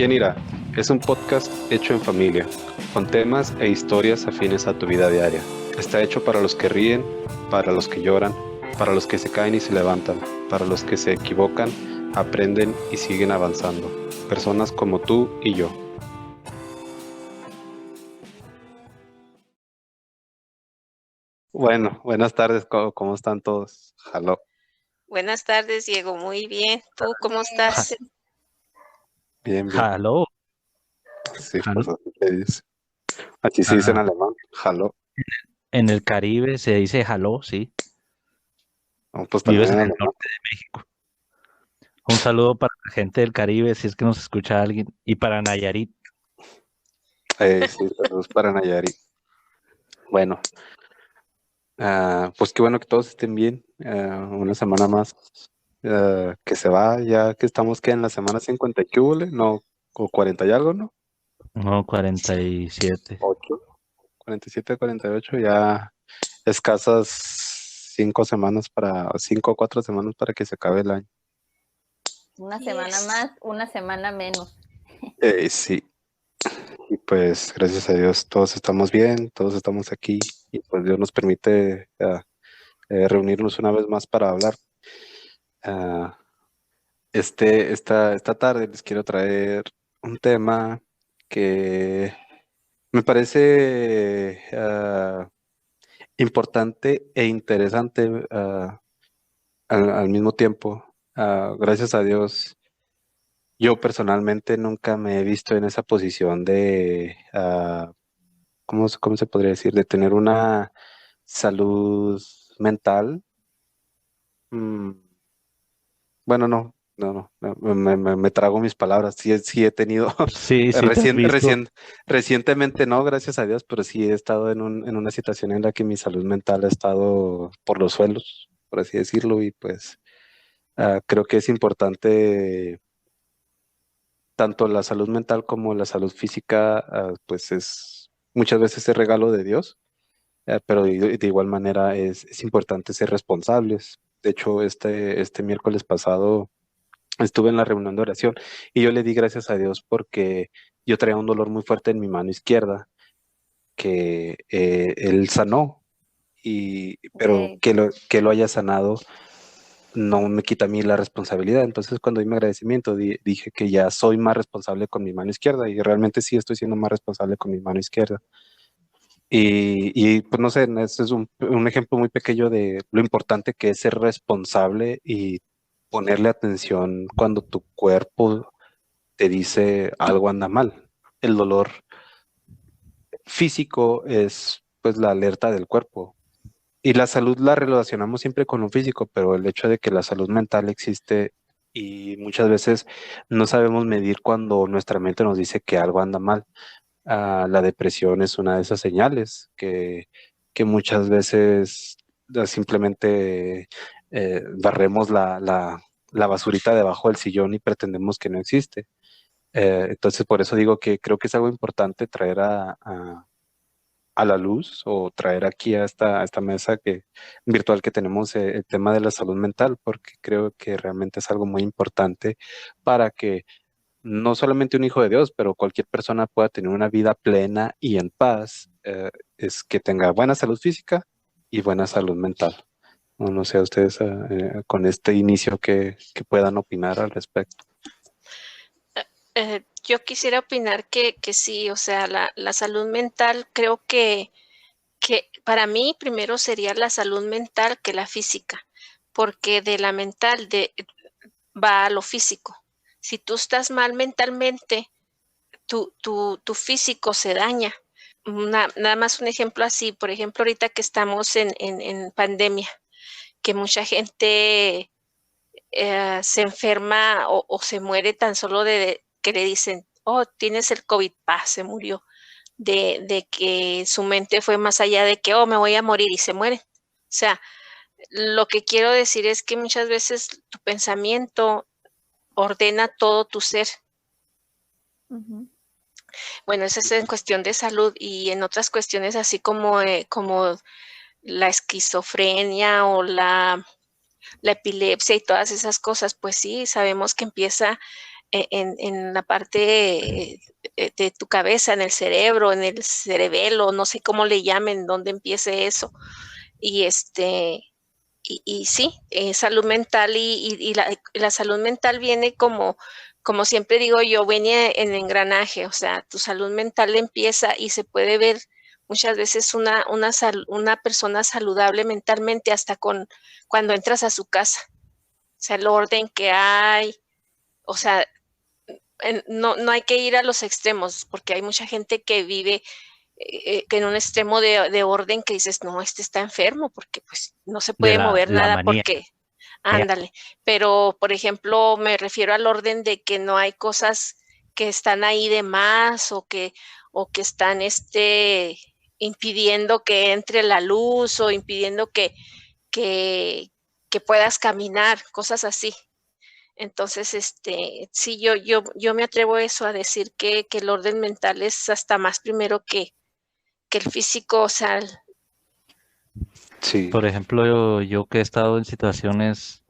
¿Quién irá? Es un podcast hecho en familia, con temas e historias afines a tu vida diaria. Está hecho para los que ríen, para los que lloran, para los que se caen y se levantan, para los que se equivocan, aprenden y siguen avanzando. Personas como tú y yo. Bueno, buenas tardes, ¿cómo están todos? Aló. Buenas tardes, Diego. Muy bien. ¿Tú cómo Ja- estás? Bien, bien. Jaló, Sí, jaló. pues así se dice. Así se dice en Ah, alemán. Aló. en el Caribe se dice jaló, sí. No, pues también Vives en en el alemán. norte de México. Un saludo para la gente del Caribe, si es que nos escucha alguien. Y para Nayarit. Sí, saludos para Nayari. Bueno. Pues qué bueno que todos estén bien. Una semana más que se va, ya que estamos que en la semana 50 y qué hubole, no, o 40 y algo, ¿no? No, Sí. 47. 8, 47, 48, ya escasas 5 semanas cinco o 4 semanas para que se acabe el año. Una Sí semana es. más, una semana menos. Sí, y pues gracias a Dios todos estamos bien, todos estamos aquí y pues Dios nos permite reunirnos una vez más para hablar. Ah, esta tarde les quiero traer un tema que me parece importante e interesante al mismo tiempo. Gracias a Dios, yo personalmente nunca me he visto en esa posición de, ¿cómo se podría decir? De tener una salud mental. Mm, Bueno, me trago mis palabras. Sí he tenido, Sí, sí te has visto. recientemente no, gracias a Dios, pero sí he estado en una situación en la que mi salud mental ha estado por los suelos, por así decirlo, y pues creo que es importante tanto la salud mental como la salud física, pues muchas veces es regalo de Dios, pero de igual manera es importante ser responsables. De hecho, este miércoles pasado estuve en la reunión de oración y yo le di gracias a Dios porque yo traía un dolor muy fuerte en mi mano izquierda que Él sanó, pero De, que lo haya sanado no me quita a mí la responsabilidad. Entonces cuando di mi agradecimiento dije que ya soy más responsable con mi mano izquierda y realmente sí estoy siendo más responsable con mi mano izquierda. Pues no sé, este es un ejemplo muy pequeño de lo importante que es ser responsable y ponerle atención cuando tu cuerpo te dice algo anda mal. El dolor físico es pues la alerta del cuerpo. Y la salud la relacionamos siempre con lo físico, pero el hecho de que la salud mental existe y muchas veces no sabemos medir cuando nuestra mente nos dice que algo anda mal. La depresión es una de esas señales que muchas veces simplemente barremos la basurita debajo del sillón y pretendemos que no existe. Entonces, por eso digo que creo que es algo importante traer a la luz o traer aquí a esta mesa virtual que tenemos el tema de la salud mental, porque creo que realmente es algo muy importante para que no solamente un hijo de Dios, pero cualquier persona pueda tener una vida plena y en paz, es que tenga buena salud física y buena salud mental. No sé ustedes con este inicio que puedan opinar al respecto. Yo quisiera opinar que sí, o sea, la salud mental creo que para mí primero sería la salud mental que la física, porque de la mental va a lo físico. Si tú estás mal mentalmente, tu físico se daña. Nada más un ejemplo así, por ejemplo, ahorita que estamos en pandemia, que mucha gente se enferma o se muere tan solo de que le dicen, oh, tienes el COVID, se murió, de que su mente fue más allá de que, oh, me voy a morir y se muere. O sea, lo que quiero decir es que muchas veces tu pensamiento ordena todo tu ser. Ujú. Bueno, eso es en cuestión de salud y en otras cuestiones así como la esquizofrenia o la epilepsia y todas esas cosas, pues sí, sabemos que empieza en la parte de tu cabeza, en el cerebro, en el cerebelo, no sé cómo le llamen, dónde empiece eso. Y y sí, salud mental y la salud mental viene como siempre digo yo, viene en engranaje, o sea, tu salud mental empieza y se puede ver muchas veces una persona saludable mentalmente hasta cuando entras a su casa, o sea, el orden que hay, o sea, no hay que ir a los extremos, porque hay mucha gente que vive que en un extremo de orden que dices, no, este está enfermo, porque pues no se De puede mover la nada manía. porque, ándale, pero por ejemplo, me refiero al orden de que no hay cosas que están ahí de más o que están impidiendo que entre la luz o impidiendo que, que puedas caminar, cosas así. Entonces, sí, yo me atrevo a eso, a decir que el orden mental es hasta más primero que el físico, o sea, Sí, Por ejemplo, yo que he estado en situaciones,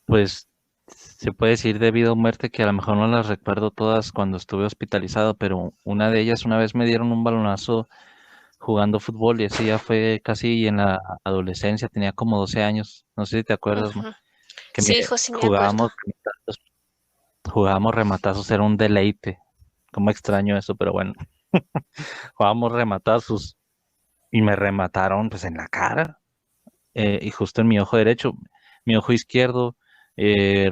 pues se puede decir de vida o muerte, que a lo mejor no las recuerdo todas cuando estuve hospitalizado, pero una de ellas, una vez me dieron un balonazo jugando fútbol y ese ya fue casi en la adolescencia, tenía como 12 años, no sé si te acuerdas, ujú. que Sí, hijo, sí me acuerdo. jugábamos rematazos, era un deleite, como extraño eso, pero bueno, jugábamos rematazos y me remataron pues en la cara y justo en mi ojo derecho. Mi ojo izquierdo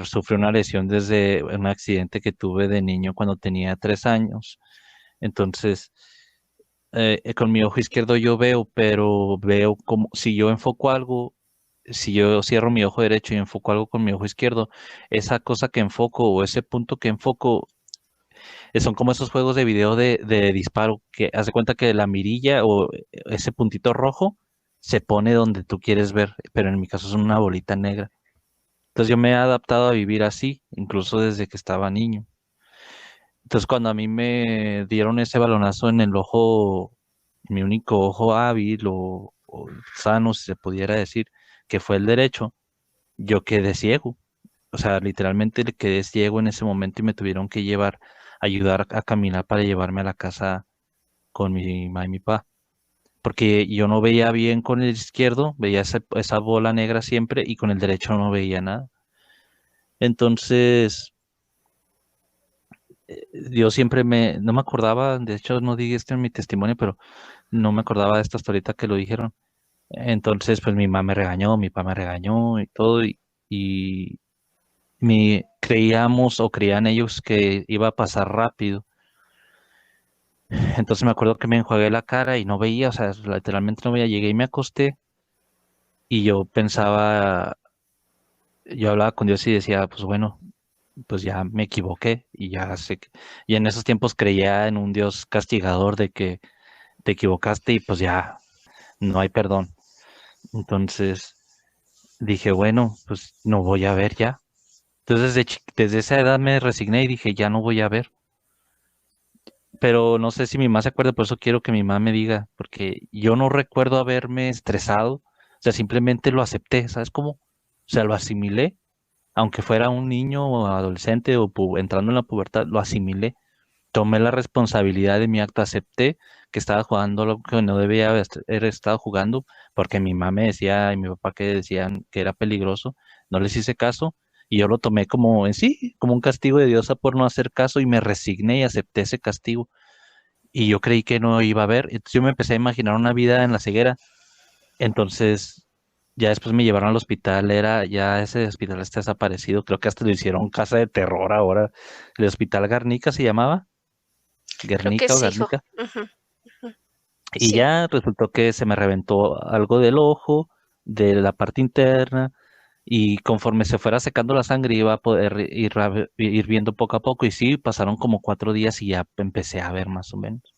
sufrió una lesión desde un accidente que tuve de niño cuando tenía 3 años. Entonces, con mi ojo izquierdo yo veo, pero veo como si yo enfoco algo, si yo cierro mi ojo derecho y enfoco algo con mi ojo izquierdo, esa cosa que enfoco o ese punto que enfoco son como esos juegos de video de disparo que hace cuenta que la mirilla o ese puntito rojo se pone donde tú quieres ver, pero en mi caso es una bolita negra. Entonces yo me he adaptado a vivir así, incluso desde que estaba niño. Entonces cuando a mí me dieron ese balonazo en el ojo, mi único ojo hábil o sano, si se pudiera decir, que fue el derecho, yo quedé ciego. O sea, literalmente le quedé ciego en ese momento y me tuvieron que ayudar a caminar para llevarme a la casa con mi mamá y mi papá. Porque yo no veía bien con el izquierdo, veía esa bola negra siempre y con el derecho no veía nada. Entonces, yo siempre no me acordaba, de hecho no dije esto en mi testimonio, pero no me acordaba de esto hasta ahorita que lo dijeron. Entonces, pues mi mamá me regañó, mi papá me regañó y todo, y creíamos o creían ellos que iba a pasar rápido. Entonces me acuerdo que me enjuagué la cara y no veía, o sea, literalmente no veía. Llegué y me acosté y yo pensaba, yo hablaba con Dios y decía, pues bueno, pues ya me equivoqué y ya sé que, y en esos tiempos creía en un Dios castigador de que te equivocaste y pues ya no hay perdón. Entonces dije, bueno, pues no voy a ver ya. Entonces desde esa edad me resigné y dije, ya no voy a ver. Pero no sé si mi mamá se acuerda, por eso quiero que mi mamá me diga, porque yo no recuerdo haberme estresado, o sea, simplemente lo acepté, ¿sabes cómo? O sea, lo asimilé, aunque fuera un niño o adolescente o entrando en la pubertad, lo asimilé, tomé la responsabilidad de mi acto, acepté que estaba jugando lo que no debía haber estado jugando, porque mi mamá me decía y mi papá que decían que era peligroso, no les hice caso. Y yo lo tomé como en sí, como un castigo de Dios por no hacer caso y me resigné y acepté ese castigo y yo creí que no iba a ver. Entonces yo me empecé a imaginar una vida en la ceguera. Entonces ya después me llevaron al hospital, ya ese hospital está desaparecido. Creo que hasta lo hicieron casa de terror ahora. El hospital Garnica se llamaba, Creo que Guernica o sí, hijo. Garnica. Ujú, Y sí, ya resultó que se me reventó algo del ojo, de la parte interna. Y conforme se fuera secando la sangre iba a poder ir viendo poco a poco. Y sí, pasaron como 4 días y ya empecé a ver más o menos.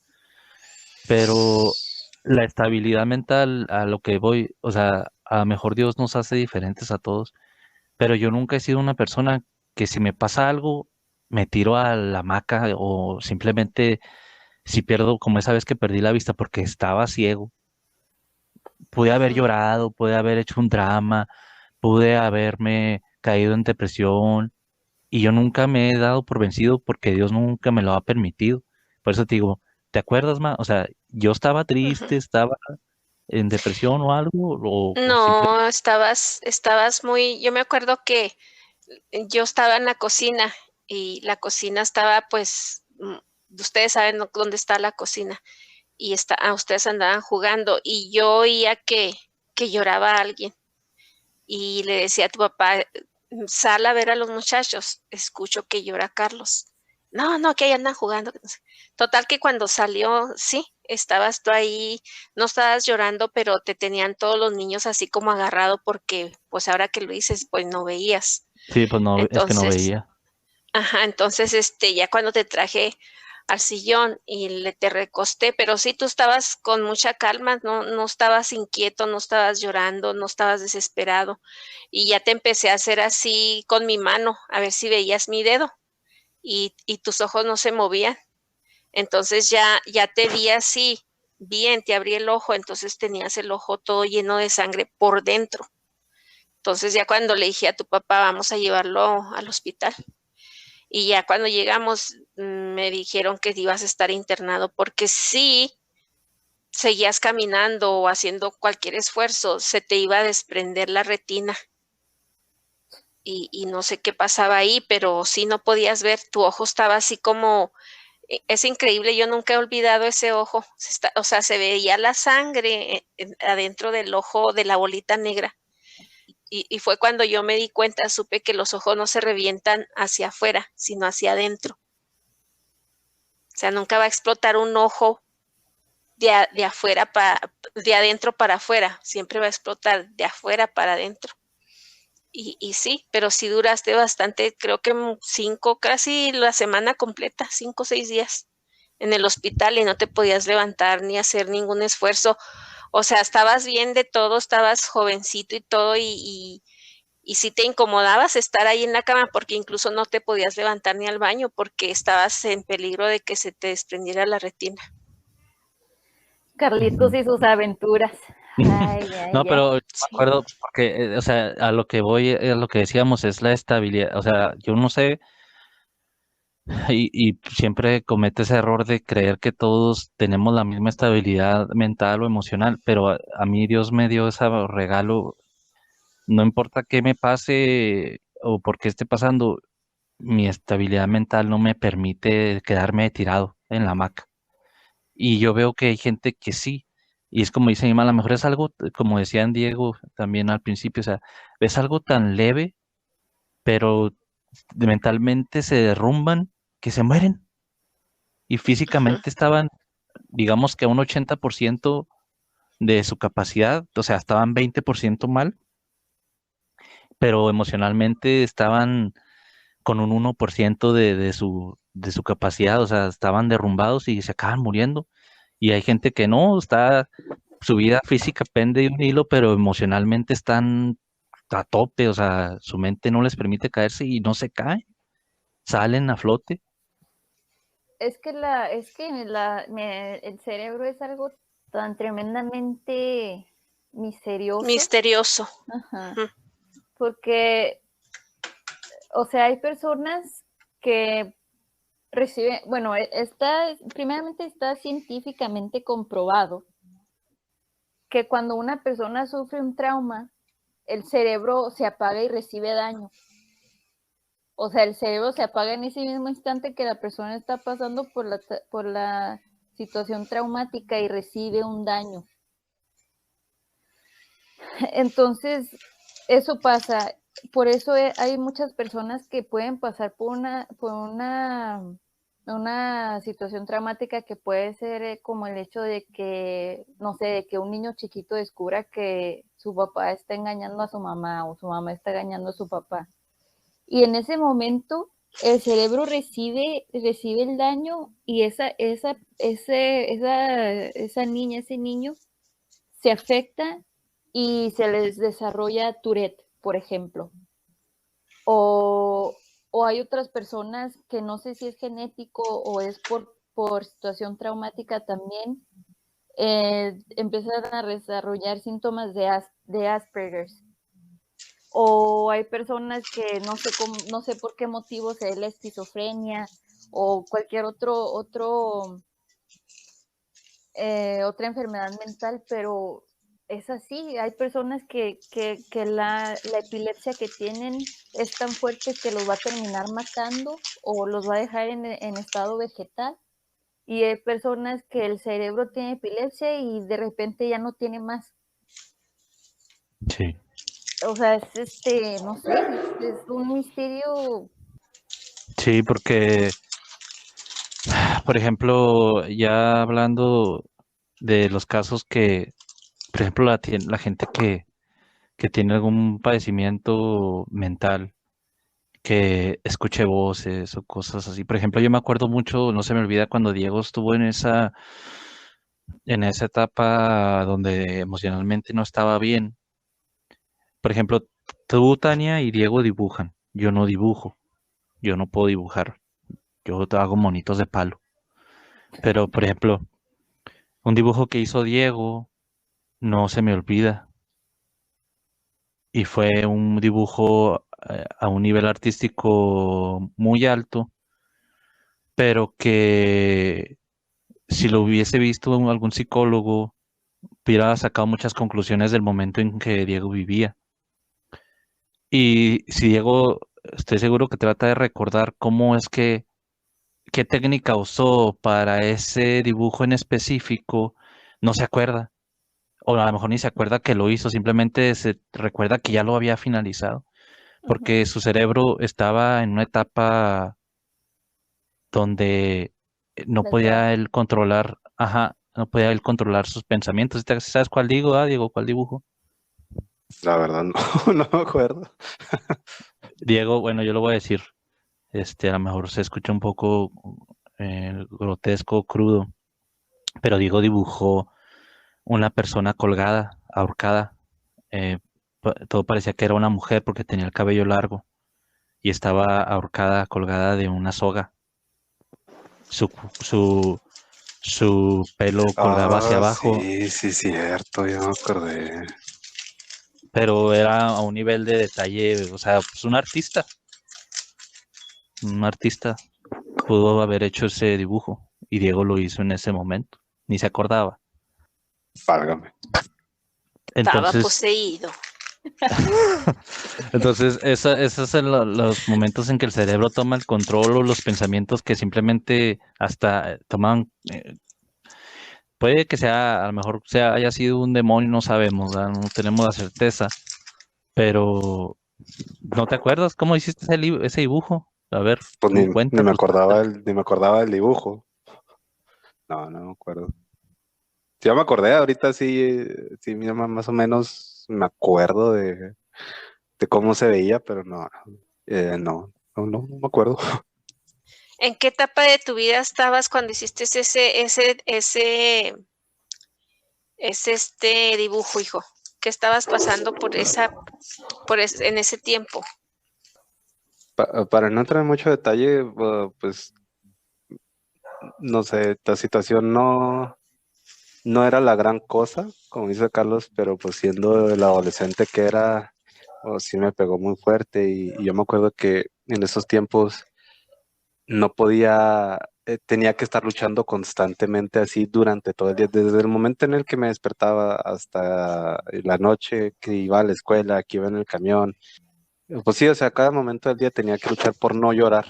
Pero la estabilidad mental a lo que voy, o sea, a lo mejor Dios nos hace diferentes a todos, pero yo nunca he sido una persona que si me pasa algo, me tiro a la hamaca o simplemente si pierdo, como esa vez que perdí la vista porque estaba ciego, pude haber ujú, llorado, pude haber hecho un drama, pude haberme caído en depresión, y yo nunca me he dado por vencido porque Dios nunca me lo ha permitido. Por eso te digo, ¿te acuerdas, ma? O sea, yo estaba Ujú. triste, estaba en depresión o algo, o simplemente, No, estabas muy, yo me acuerdo que yo estaba en la cocina y la cocina estaba pues, ustedes saben dónde está la cocina y ustedes andaban jugando y yo oía que lloraba alguien y le decía a tu papá, sal a ver a los muchachos, escucho que llora Carlos. No, no, que ahí andan jugando. Total que cuando salió, sí, estabas tú ahí, no estabas llorando, pero te tenían todos los niños así como agarrado porque, pues ahora que lo dices, pues no veías. sí, pues no, es que no Entonces, veía. ajá, entonces, ya cuando te traje al sillón y te recosté, pero sí tú estabas con mucha calma, no estabas inquieto, no estabas llorando, no estabas desesperado. Y ya te empecé a hacer así con mi mano, a ver si veías mi dedo y tus ojos no se movían. Entonces ya te vi así, bien, te abrí el ojo, entonces tenías el ojo todo lleno de sangre por dentro. Entonces ya cuando le dije a tu papá, vamos a llevarlo al hospital. Y ya cuando llegamos me dijeron que ibas a estar internado porque si seguías caminando o haciendo cualquier esfuerzo, se te iba a desprender la retina y no sé qué pasaba ahí, pero sí no podías ver, tu ojo estaba así como, es increíble, yo nunca he olvidado ese ojo, o sea, se veía la sangre adentro del ojo de la bolita negra. Y fue cuando yo me di cuenta, supe que los ojos no se revientan hacia afuera, sino hacia adentro. O sea, nunca va a explotar un ojo de afuera de adentro para afuera, siempre va a explotar de afuera para adentro. Y sí, pero sí duraste bastante, creo que 5, casi la semana completa, 5 o 6 días en el hospital y no te podías levantar ni hacer ningún esfuerzo. O sea, estabas bien de todo, estabas jovencito y todo y sí te incomodabas estar ahí en la cama porque incluso no te podías levantar ni al baño porque estabas en peligro de que se te desprendiera la retina. Carlitos y sus aventuras. Ay, No, ay, ay. pero me Sí. acuerdo porque, o sea, a lo que voy, a lo que decíamos es la estabilidad. O sea, yo no sé, y siempre comete ese error de creer que todos tenemos la misma estabilidad mental o emocional, pero a mí Dios me dio ese regalo. No importa qué me pase o por qué esté pasando, mi estabilidad mental no me permite quedarme tirado en la hamaca. Y yo veo que hay gente que sí. Y es como dice mi mamá, a lo mejor es algo, como decían Diego también al principio, o sea, es algo tan leve, pero mentalmente se derrumban que se mueren. Y Ujú. físicamente estaban, digamos que a un 80% de su capacidad, o sea, estaban 20% mal, pero emocionalmente estaban con un 1% de su capacidad, o sea, estaban derrumbados y se acaban muriendo. Y hay gente que no, está, su vida física pende de un hilo, pero emocionalmente están a tope, o sea, su mente no les permite caerse y no se caen, salen a flote. El cerebro es algo tan tremendamente misterioso. Misterioso. Ajá. Ujú. Porque, o sea, hay personas que reciben, bueno, primeramente está científicamente comprobado que cuando una persona sufre un trauma, el cerebro se apaga y recibe daño. O sea, el cerebro se apaga en ese mismo instante que la persona está pasando por la situación traumática y recibe un daño. Entonces, eso pasa. Por eso hay muchas personas que pueden pasar por una situación traumática que puede ser como el hecho de que, no sé, de que un niño chiquito descubra que su papá está engañando a su mamá o su mamá está engañando a su papá. Y en ese momento el cerebro recibe el daño y esa niña, ese niño se afecta y se les desarrolla Tourette, por ejemplo. O hay otras personas que no sé si es genético o es por situación traumática también, empiezan a desarrollar síntomas de Asperger's. O hay personas que no sé por qué motivo se la esquizofrenia o cualquier otra enfermedad mental, pero es así. Hay personas que la epilepsia que tienen es tan fuerte que los va a terminar matando o los va a dejar en estado vegetal. Y hay personas que el cerebro tiene epilepsia y de repente ya no tiene más. Sí. O sea, es no sé, es un misterio. Sí, porque, por ejemplo, ya hablando de los casos que, por ejemplo, la gente que tiene algún padecimiento mental, que escuche voces o cosas así. Por ejemplo, yo me acuerdo mucho, no se me olvida cuando Diego estuvo en esa etapa donde emocionalmente no estaba bien. Por ejemplo, tú, Tania y Diego dibujan. Yo no dibujo. Yo no puedo dibujar. Yo hago monitos de palo. Pero, por ejemplo, un dibujo que hizo Diego no se me olvida. Y fue un dibujo a un nivel artístico muy alto, pero que si lo hubiese visto algún psicólogo, hubiera sacado muchas conclusiones del momento en que Diego vivía. Y si Diego, estoy seguro que trata de recordar cómo es que, qué técnica usó para ese dibujo en específico, no se acuerda. O a lo mejor ni se acuerda que lo hizo, simplemente se recuerda que ya lo había finalizado, porque su cerebro estaba en una etapa donde no podía él controlar, ajá, no podía él controlar sus pensamientos. ¿Sabes cuál digo? Ah, Diego, ¿cuál dibujo? La verdad no, no me acuerdo. Diego, bueno, yo lo voy a decir. A lo mejor se escucha un poco grotesco, crudo, pero Diego dibujó una persona colgada, ahorcada. Todo parecía que era una mujer porque tenía el cabello largo y estaba ahorcada, colgada de una soga. Su, su, su pelo colgaba hacia Ah, abajo, sí, cierto, ya me acordé. pero era a un nivel de detalle, o sea, pues un artista pudo haber hecho ese dibujo y Diego lo hizo en ese momento, ni se acordaba. Válgame. Estaba Entonces, poseído. esos son los momentos en que el cerebro toma el control o los pensamientos que simplemente hasta toman, puede que sea, a lo mejor haya sido un demonio, no sabemos, ¿verdad? No tenemos la certeza, pero ¿no te acuerdas cómo hiciste ese dibujo? A ver, Pues tú ni me cuéntanos. acordaba ni me acordaba del dibujo. No, no me acuerdo. Sí, ya me acordé, ahorita sí, sí, mira, más o menos me acuerdo de cómo se veía, pero no me acuerdo. ¿En qué etapa de tu vida estabas cuando hiciste ese dibujo, hijo? ¿Qué estabas pasando en ese tiempo? Para no entrar en mucho detalle, pues no sé, la situación no era la gran cosa, como dice Carlos, pero pues siendo el adolescente que era, sí me pegó muy fuerte y yo me acuerdo que en esos tiempos no podía, tenía que estar luchando constantemente así durante todo el día, desde el momento en el que me despertaba hasta la noche que iba a la escuela, que iba en el camión. Pues sí, o sea, cada momento del día tenía que luchar por no llorar.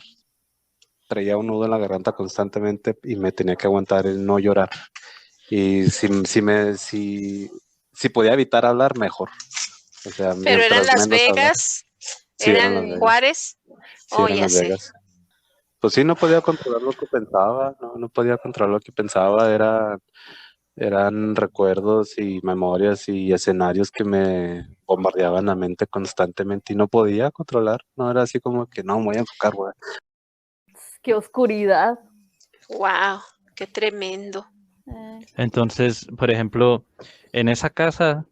Traía un nudo en la garganta constantemente y me tenía que aguantar el no llorar. Y si podía evitar hablar, mejor. O sea, ¿Pero eran mientras Las menos hablar. Vegas? Sí, eran Las ¿Eran Vegas. Juárez? Sí, Oh, eran ya Las sé. Vegas. Pues sí, no podía controlar lo que pensaba, no podía controlar lo que pensaba, eran recuerdos y memorias y escenarios que me bombardeaban la mente constantemente y no podía controlar, no era así como que no, me voy a enfocar, güey. Qué oscuridad. Wow, qué tremendo. Entonces, por ejemplo, en esa casa,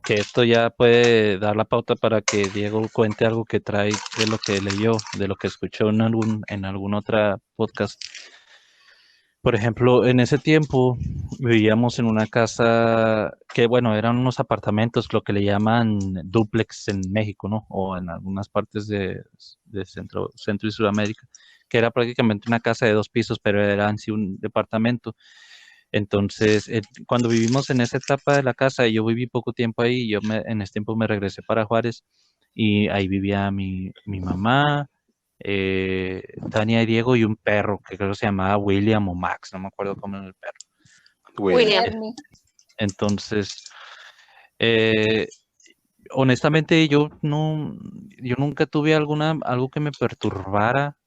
que esto ya puede dar la pauta para que Diego cuente algo que trae de lo que leyó, de lo que escuchó en algún otra podcast. Por ejemplo, en ese tiempo vivíamos en una casa que, bueno, eran unos apartamentos, lo que le llaman dúplex en México, ¿no? O en algunas partes de Centro y Sudamérica, que era prácticamente una casa de 2 pisos, pero era en sí un departamento. Entonces, cuando vivimos en esa etapa de la casa, yo viví poco tiempo ahí, en ese tiempo me regresé para Juárez y ahí vivía mi mamá, Tania y Diego y un perro que creo que se llamaba William o Max, no me acuerdo cómo era el perro. William. Ernie. Entonces, eh, honestamente yo nunca tuve algo que me perturbara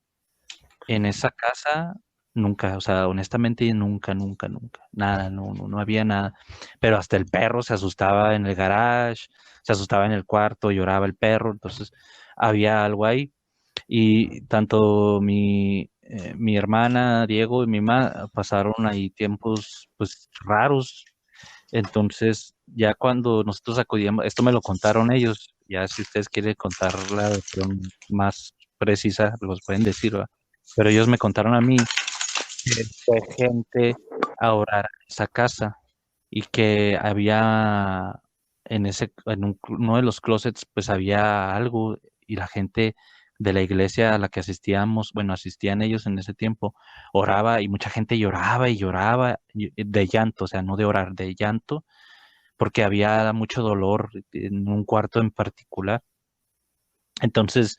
en esa casa, nunca, o sea, honestamente nunca, nunca, nunca, nada, no había nada. Pero hasta el perro se asustaba en el garage, se asustaba en el cuarto, lloraba el perro, entonces había algo ahí. Y tanto mi hermana Diego y mi mamá pasaron ahí tiempos pues raros. Entonces, ya cuando nosotros acudíamos, esto me lo contaron ellos, ya si ustedes quieren contar la versión más precisa, los pueden decir, ¿verdad? Pero ellos me contaron a mí que fue gente a orar en esa casa y que había uno de los closets, pues había algo y la gente de la iglesia a la que asistíamos, bueno, asistían ellos en ese tiempo, oraba y mucha gente lloraba y lloraba de llanto, o sea, no de orar, de llanto, porque había mucho dolor en un cuarto en particular. Entonces,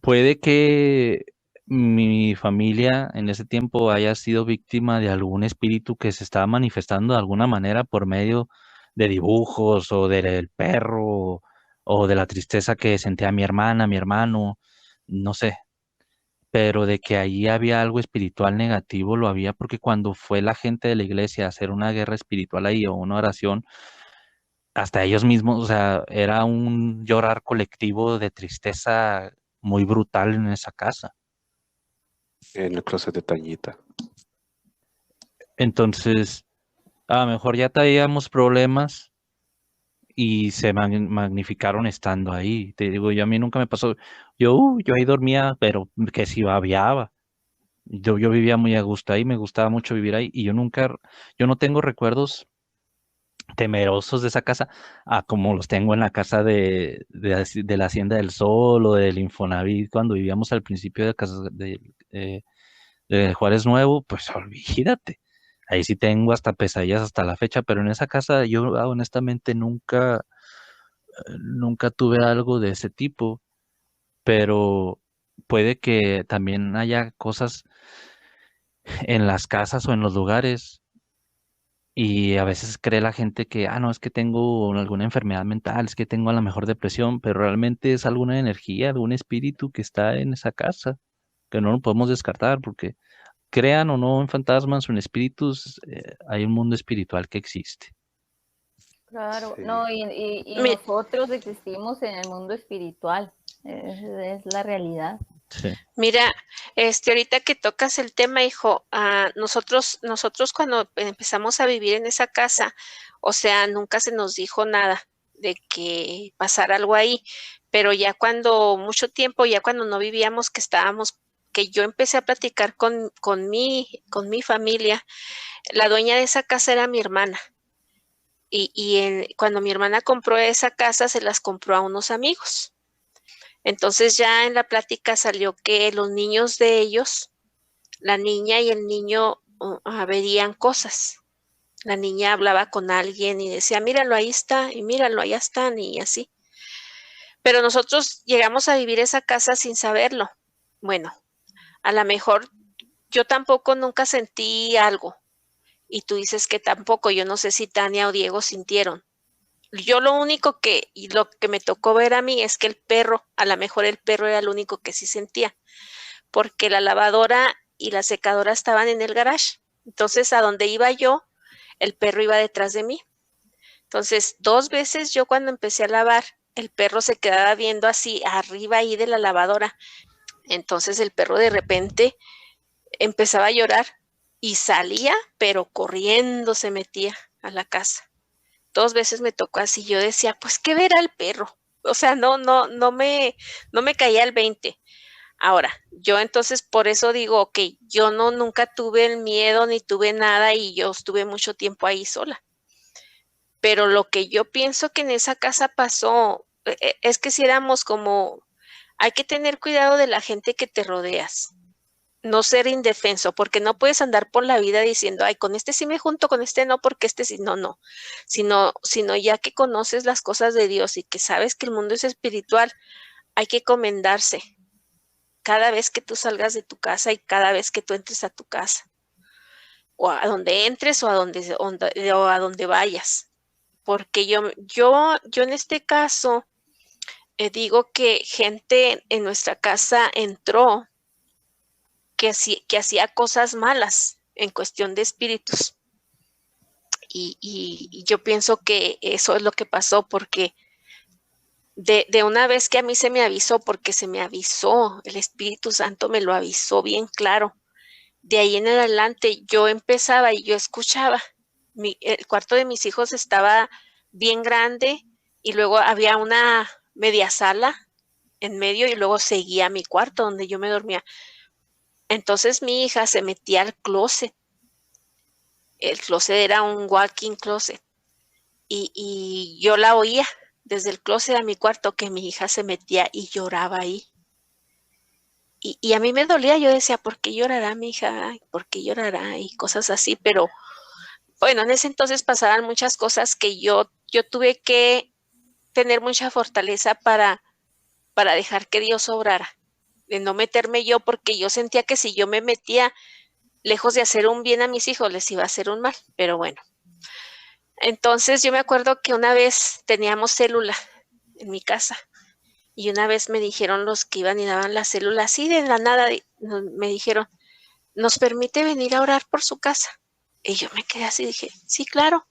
puede que mi familia en ese tiempo haya sido víctima de algún espíritu que se estaba manifestando de alguna manera por medio de dibujos o del perro o de la tristeza que sentía mi hermana, mi hermano, no sé, pero de que ahí había algo espiritual negativo lo había porque cuando fue la gente de la iglesia a hacer una guerra espiritual ahí o una oración, hasta ellos mismos, o sea, era un llorar colectivo de tristeza muy brutal en esa casa. En el closet de Tañita. Entonces, a lo mejor ya traíamos problemas y se magnificaron estando ahí. Te digo, yo a mí nunca me pasó. Yo ahí dormía, pero que si babeaba. Yo vivía muy a gusto ahí, me gustaba mucho vivir ahí y yo no tengo recuerdos temerosos de esa casa, como los tengo en la casa de la Hacienda del Sol o del Infonavit cuando vivíamos al principio de casa de Juárez Nuevo, pues olvídate. Ahí sí tengo hasta pesadillas hasta la fecha, pero en esa casa yo honestamente nunca tuve algo de ese tipo, pero puede que también haya cosas en las casas o en los lugares y a veces cree la gente que, no, es que tengo alguna enfermedad mental, es que tengo a lo mejor depresión, pero realmente es alguna energía, algún espíritu que está en esa casa, que no lo podemos descartar porque crean o no en fantasmas o en espíritus, hay un mundo espiritual que existe. Claro, Sí. no, y Mi- nosotros existimos en el mundo espiritual, es la realidad. Sí. Mira, ahorita que tocas el tema, hijo, nosotros cuando empezamos a vivir en esa casa, o sea, nunca se nos dijo nada de que pasara algo ahí, pero ya mucho tiempo, ya cuando no vivíamos, que yo empecé a platicar con mi familia, la dueña de esa casa era mi hermana. Cuando mi hermana compró esa casa, se las compró a unos amigos. Entonces ya en la plática salió que los niños de ellos, la niña y el niño veían cosas. La niña hablaba con alguien y decía, míralo, ahí está, y míralo, allá están, y así. Pero nosotros llegamos a vivir esa casa sin saberlo. Bueno, a lo mejor yo tampoco nunca sentí algo. Y tú dices que tampoco, yo no sé si Tania o Diego sintieron. Yo lo que me tocó ver a mí es que el perro, a lo mejor el perro era el único que sí sentía, porque la lavadora y la secadora estaban en el garage. Entonces, a donde iba yo, el perro iba detrás de mí. Entonces, 2 veces yo cuando empecé a lavar, el perro se quedaba viendo así arriba ahí de la lavadora. Entonces, el perro de repente empezaba a llorar y salía, pero corriendo se metía a la casa. 2 veces me tocó así. Yo decía, pues, ¿qué verá el perro? O sea, no me caía el 20. Ahora, yo entonces por eso digo, ok, yo nunca tuve el miedo ni tuve nada y yo estuve mucho tiempo ahí sola. Pero lo que yo pienso que en esa casa pasó, es que si éramos como, hay que tener cuidado de la gente que te rodeas, no ser indefenso, porque no puedes andar por la vida diciendo, ay, con este sí me junto, con este no, porque este sí, no, sino ya que conoces las cosas de Dios y que sabes que el mundo es espiritual, hay que comendarse cada vez que tú salgas de tu casa y cada vez que tú entres a tu casa, o a donde entres o a donde vayas. Porque yo en este caso digo que gente en nuestra casa entró que hacía cosas malas en cuestión de espíritus. Y yo pienso que eso es lo que pasó, porque de una vez que a mí se me avisó, porque se me avisó, el Espíritu Santo me lo avisó bien claro. De ahí en adelante yo empezaba y yo escuchaba. El cuarto de mis hijos estaba bien grande y luego había una media sala en medio y luego seguía mi cuarto donde yo me dormía. Entonces mi hija se metía al closet. El closet era un walk-in closet y yo la oía desde el closet a mi cuarto que mi hija se metía y lloraba ahí. Y a mí me dolía, yo decía, ¿por qué llorará mi hija? ¿Por qué llorará? Y cosas así, pero bueno, en ese entonces pasaban muchas cosas que yo tuve que tener mucha fortaleza para dejar que Dios obrara, de no meterme yo, porque yo sentía que si yo me metía, lejos de hacer un bien a mis hijos, les iba a hacer un mal, pero bueno. Entonces yo me acuerdo que una vez teníamos célula en mi casa y una vez me dijeron los que iban y daban la célula, así de la nada, me dijeron, ¿nos permite venir a orar por su casa? Y yo me quedé así, dije, sí, claro.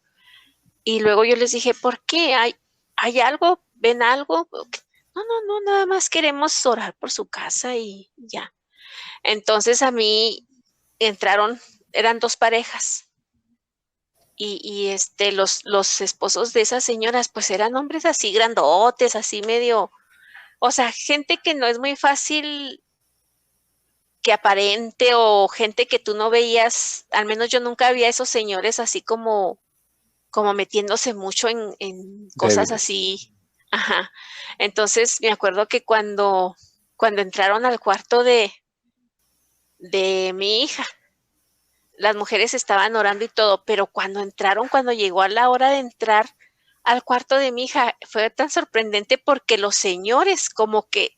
Y luego yo les dije, ¿por qué? ¿Hay algo? ¿Ven algo? No, nada más queremos orar por su casa y ya. Entonces a mí entraron, eran 2 parejas. Y los esposos de esas señoras, pues eran hombres así grandotes, así medio, o sea, gente que no es muy fácil que aparente o gente que tú no veías, al menos yo nunca vi a esos señores así como metiéndose mucho en cosas Débiles. así. Ajá. Entonces me acuerdo que cuando entraron al cuarto de mi hija, las mujeres estaban orando y todo, pero cuando llegó a la hora de entrar al cuarto de mi hija, fue tan sorprendente porque los señores como que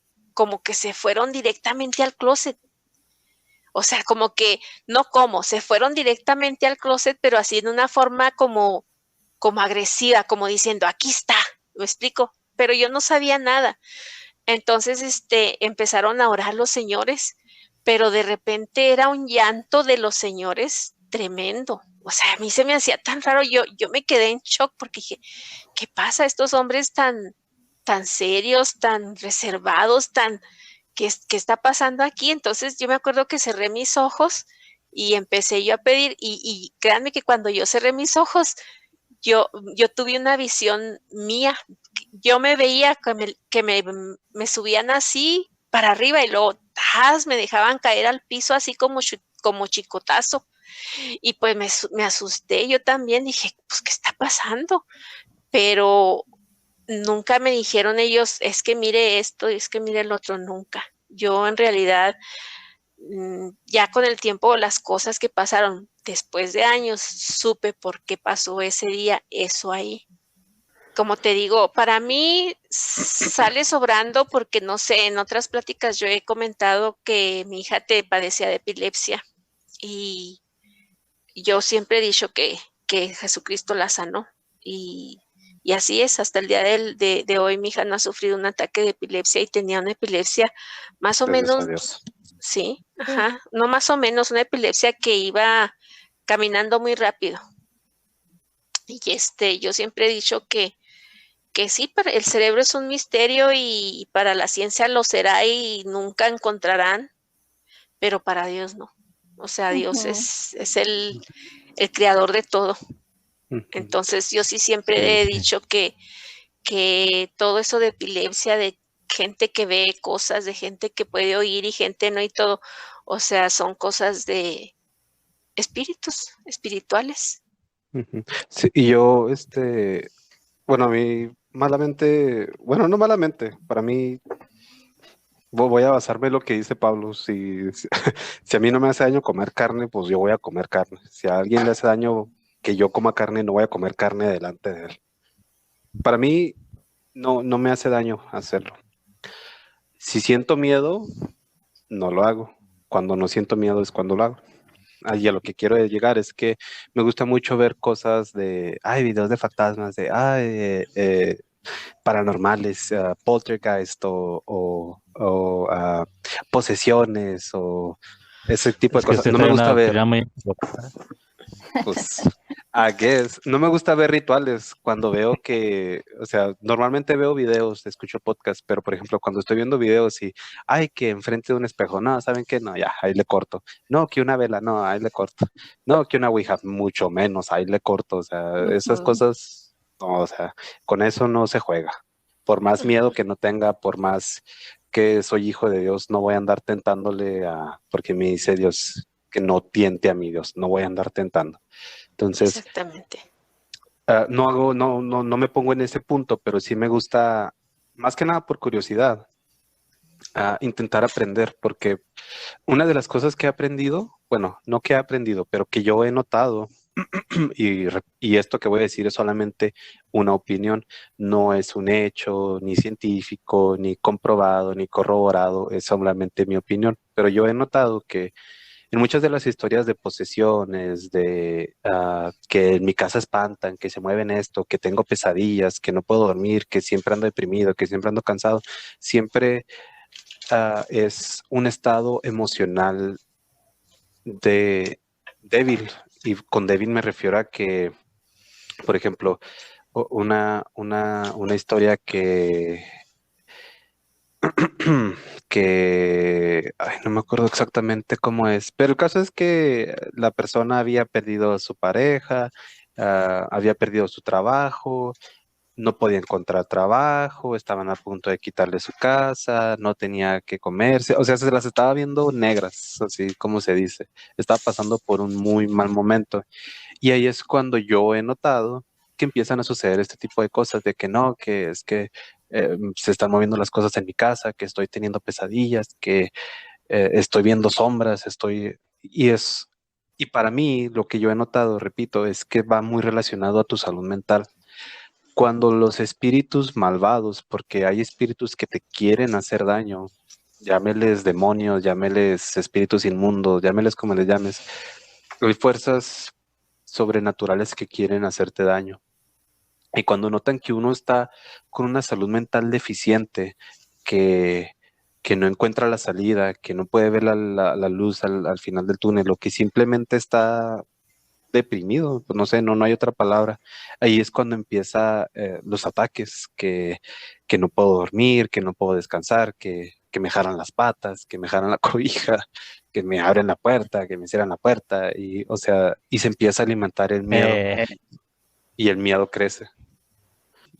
se fueron directamente al closet. O sea, se fueron directamente al closet, pero así en una forma como agresiva, como diciendo, aquí está, ¿me explico? Pero yo no sabía nada. Entonces, empezaron a orar los señores, pero de repente era un llanto de los señores tremendo. O sea, a mí se me hacía tan raro, yo me quedé en shock porque dije, ¿qué pasa? Estos hombres tan serios, tan reservados, ¿qué está pasando aquí? Entonces yo me acuerdo que cerré mis ojos y empecé yo a pedir, y créanme que cuando yo cerré mis ojos, yo tuve una visión mía. Yo me veía que me subían así para arriba y luego me dejaban caer al piso así como chicotazo. Y pues me asusté, yo también dije, pues, ¿qué está pasando? Pero nunca me dijeron ellos, es que mire esto, es que mire el otro, nunca. Yo en realidad, ya con el tiempo, las cosas que pasaron después de años, supe por qué pasó ese día eso ahí. Como te digo, para mí sale sobrando porque no sé, en otras pláticas yo he comentado que mi hija padecía de epilepsia y yo siempre he dicho que Jesucristo la sanó y así es, hasta el día de hoy mi hija no ha sufrido un ataque de epilepsia y tenía una epilepsia más o Gracias a menos, Dios. sí, ajá, no más o menos, una epilepsia que iba caminando muy rápido. Y yo siempre he dicho que sí, para el cerebro es un misterio y para la ciencia lo será y nunca encontrarán, pero para Dios no. O sea, Dios es el creador de todo. Entonces yo sí siempre he dicho que todo eso de epilepsia, de gente que ve cosas, de gente que puede oír y gente no y todo. O sea, son cosas de espíritus, espirituales. Sí, y yo, bueno, a mí malamente, bueno, no malamente, para mí voy a basarme en lo que dice Pablo. Si a mí no me hace daño comer carne, pues yo voy a comer carne. Si a alguien le hace daño que yo coma carne, no voy a comer carne delante de él. Para mí no me hace daño hacerlo. Si siento miedo, no lo hago. Cuando no siento miedo es cuando lo hago. Y a lo que quiero llegar es que me gusta mucho ver cosas videos de fantasmas, paranormales, poltergeist o posesiones o ese tipo de Es que cosas. usted No me trae gusta una ver, teoría muy... pues, no me gusta ver rituales cuando veo o sea, normalmente veo videos, escucho podcasts, pero por ejemplo, cuando estoy viendo videos y, que enfrente de un espejo, no, ¿saben qué? No, ya, ahí le corto. No, que una vela, no, ahí le corto. No, que una ouija, mucho menos, ahí le corto. O sea, esas Ujú. cosas, no, o sea, con eso no se juega. Por más miedo que no tenga, por más que soy hijo de Dios, no voy a andar porque me dice Dios que no tiente a mi Dios, no voy a andar tentando. Entonces, Exactamente. no me pongo en ese punto, pero sí me gusta, más que nada por curiosidad, intentar aprender, porque una de las cosas que he aprendido, bueno, no que he aprendido, pero que yo he notado, y esto que voy a decir es solamente una opinión, no es un hecho, ni científico, ni comprobado, ni corroborado, es solamente mi opinión, pero yo he notado que en muchas de las historias de posesiones, que en mi casa espantan, que se mueven esto, que tengo pesadillas, que no puedo dormir, que siempre ando deprimido, que siempre ando cansado, siempre es un estado emocional de débil. Y con débil me refiero a que, por ejemplo, una historia no me acuerdo exactamente cómo es, pero el caso es que la persona había perdido a su pareja, había perdido su trabajo, no podía encontrar trabajo, estaban a punto de quitarle su casa, no tenía que comerse, o sea, se las estaba viendo negras, así como se dice, estaba pasando por un muy mal momento. Y ahí es cuando yo he notado que empiezan a suceder este tipo de cosas, de que no, que es que se están moviendo las cosas en mi casa, que estoy teniendo pesadillas, que estoy viendo sombras, y para mí lo que yo he notado, repito, es que va muy relacionado a tu salud mental. Cuando los espíritus malvados, porque hay espíritus que te quieren hacer daño, llámeles demonios, llámeles espíritus inmundos, llámeles como les llames, hay fuerzas sobrenaturales que quieren hacerte daño. Y cuando notan que uno está con una salud mental deficiente, que, que no encuentra la salida, que no puede ver la luz al final del túnel, o que simplemente está deprimido, pues no sé, no hay otra palabra. Ahí es cuando empieza los ataques, que no puedo dormir, que no puedo descansar, que me jalan las patas, que me jalan la cobija, que me abren la puerta, que me cierran la puerta, y o sea, y se empieza a alimentar el miedo, y el miedo crece.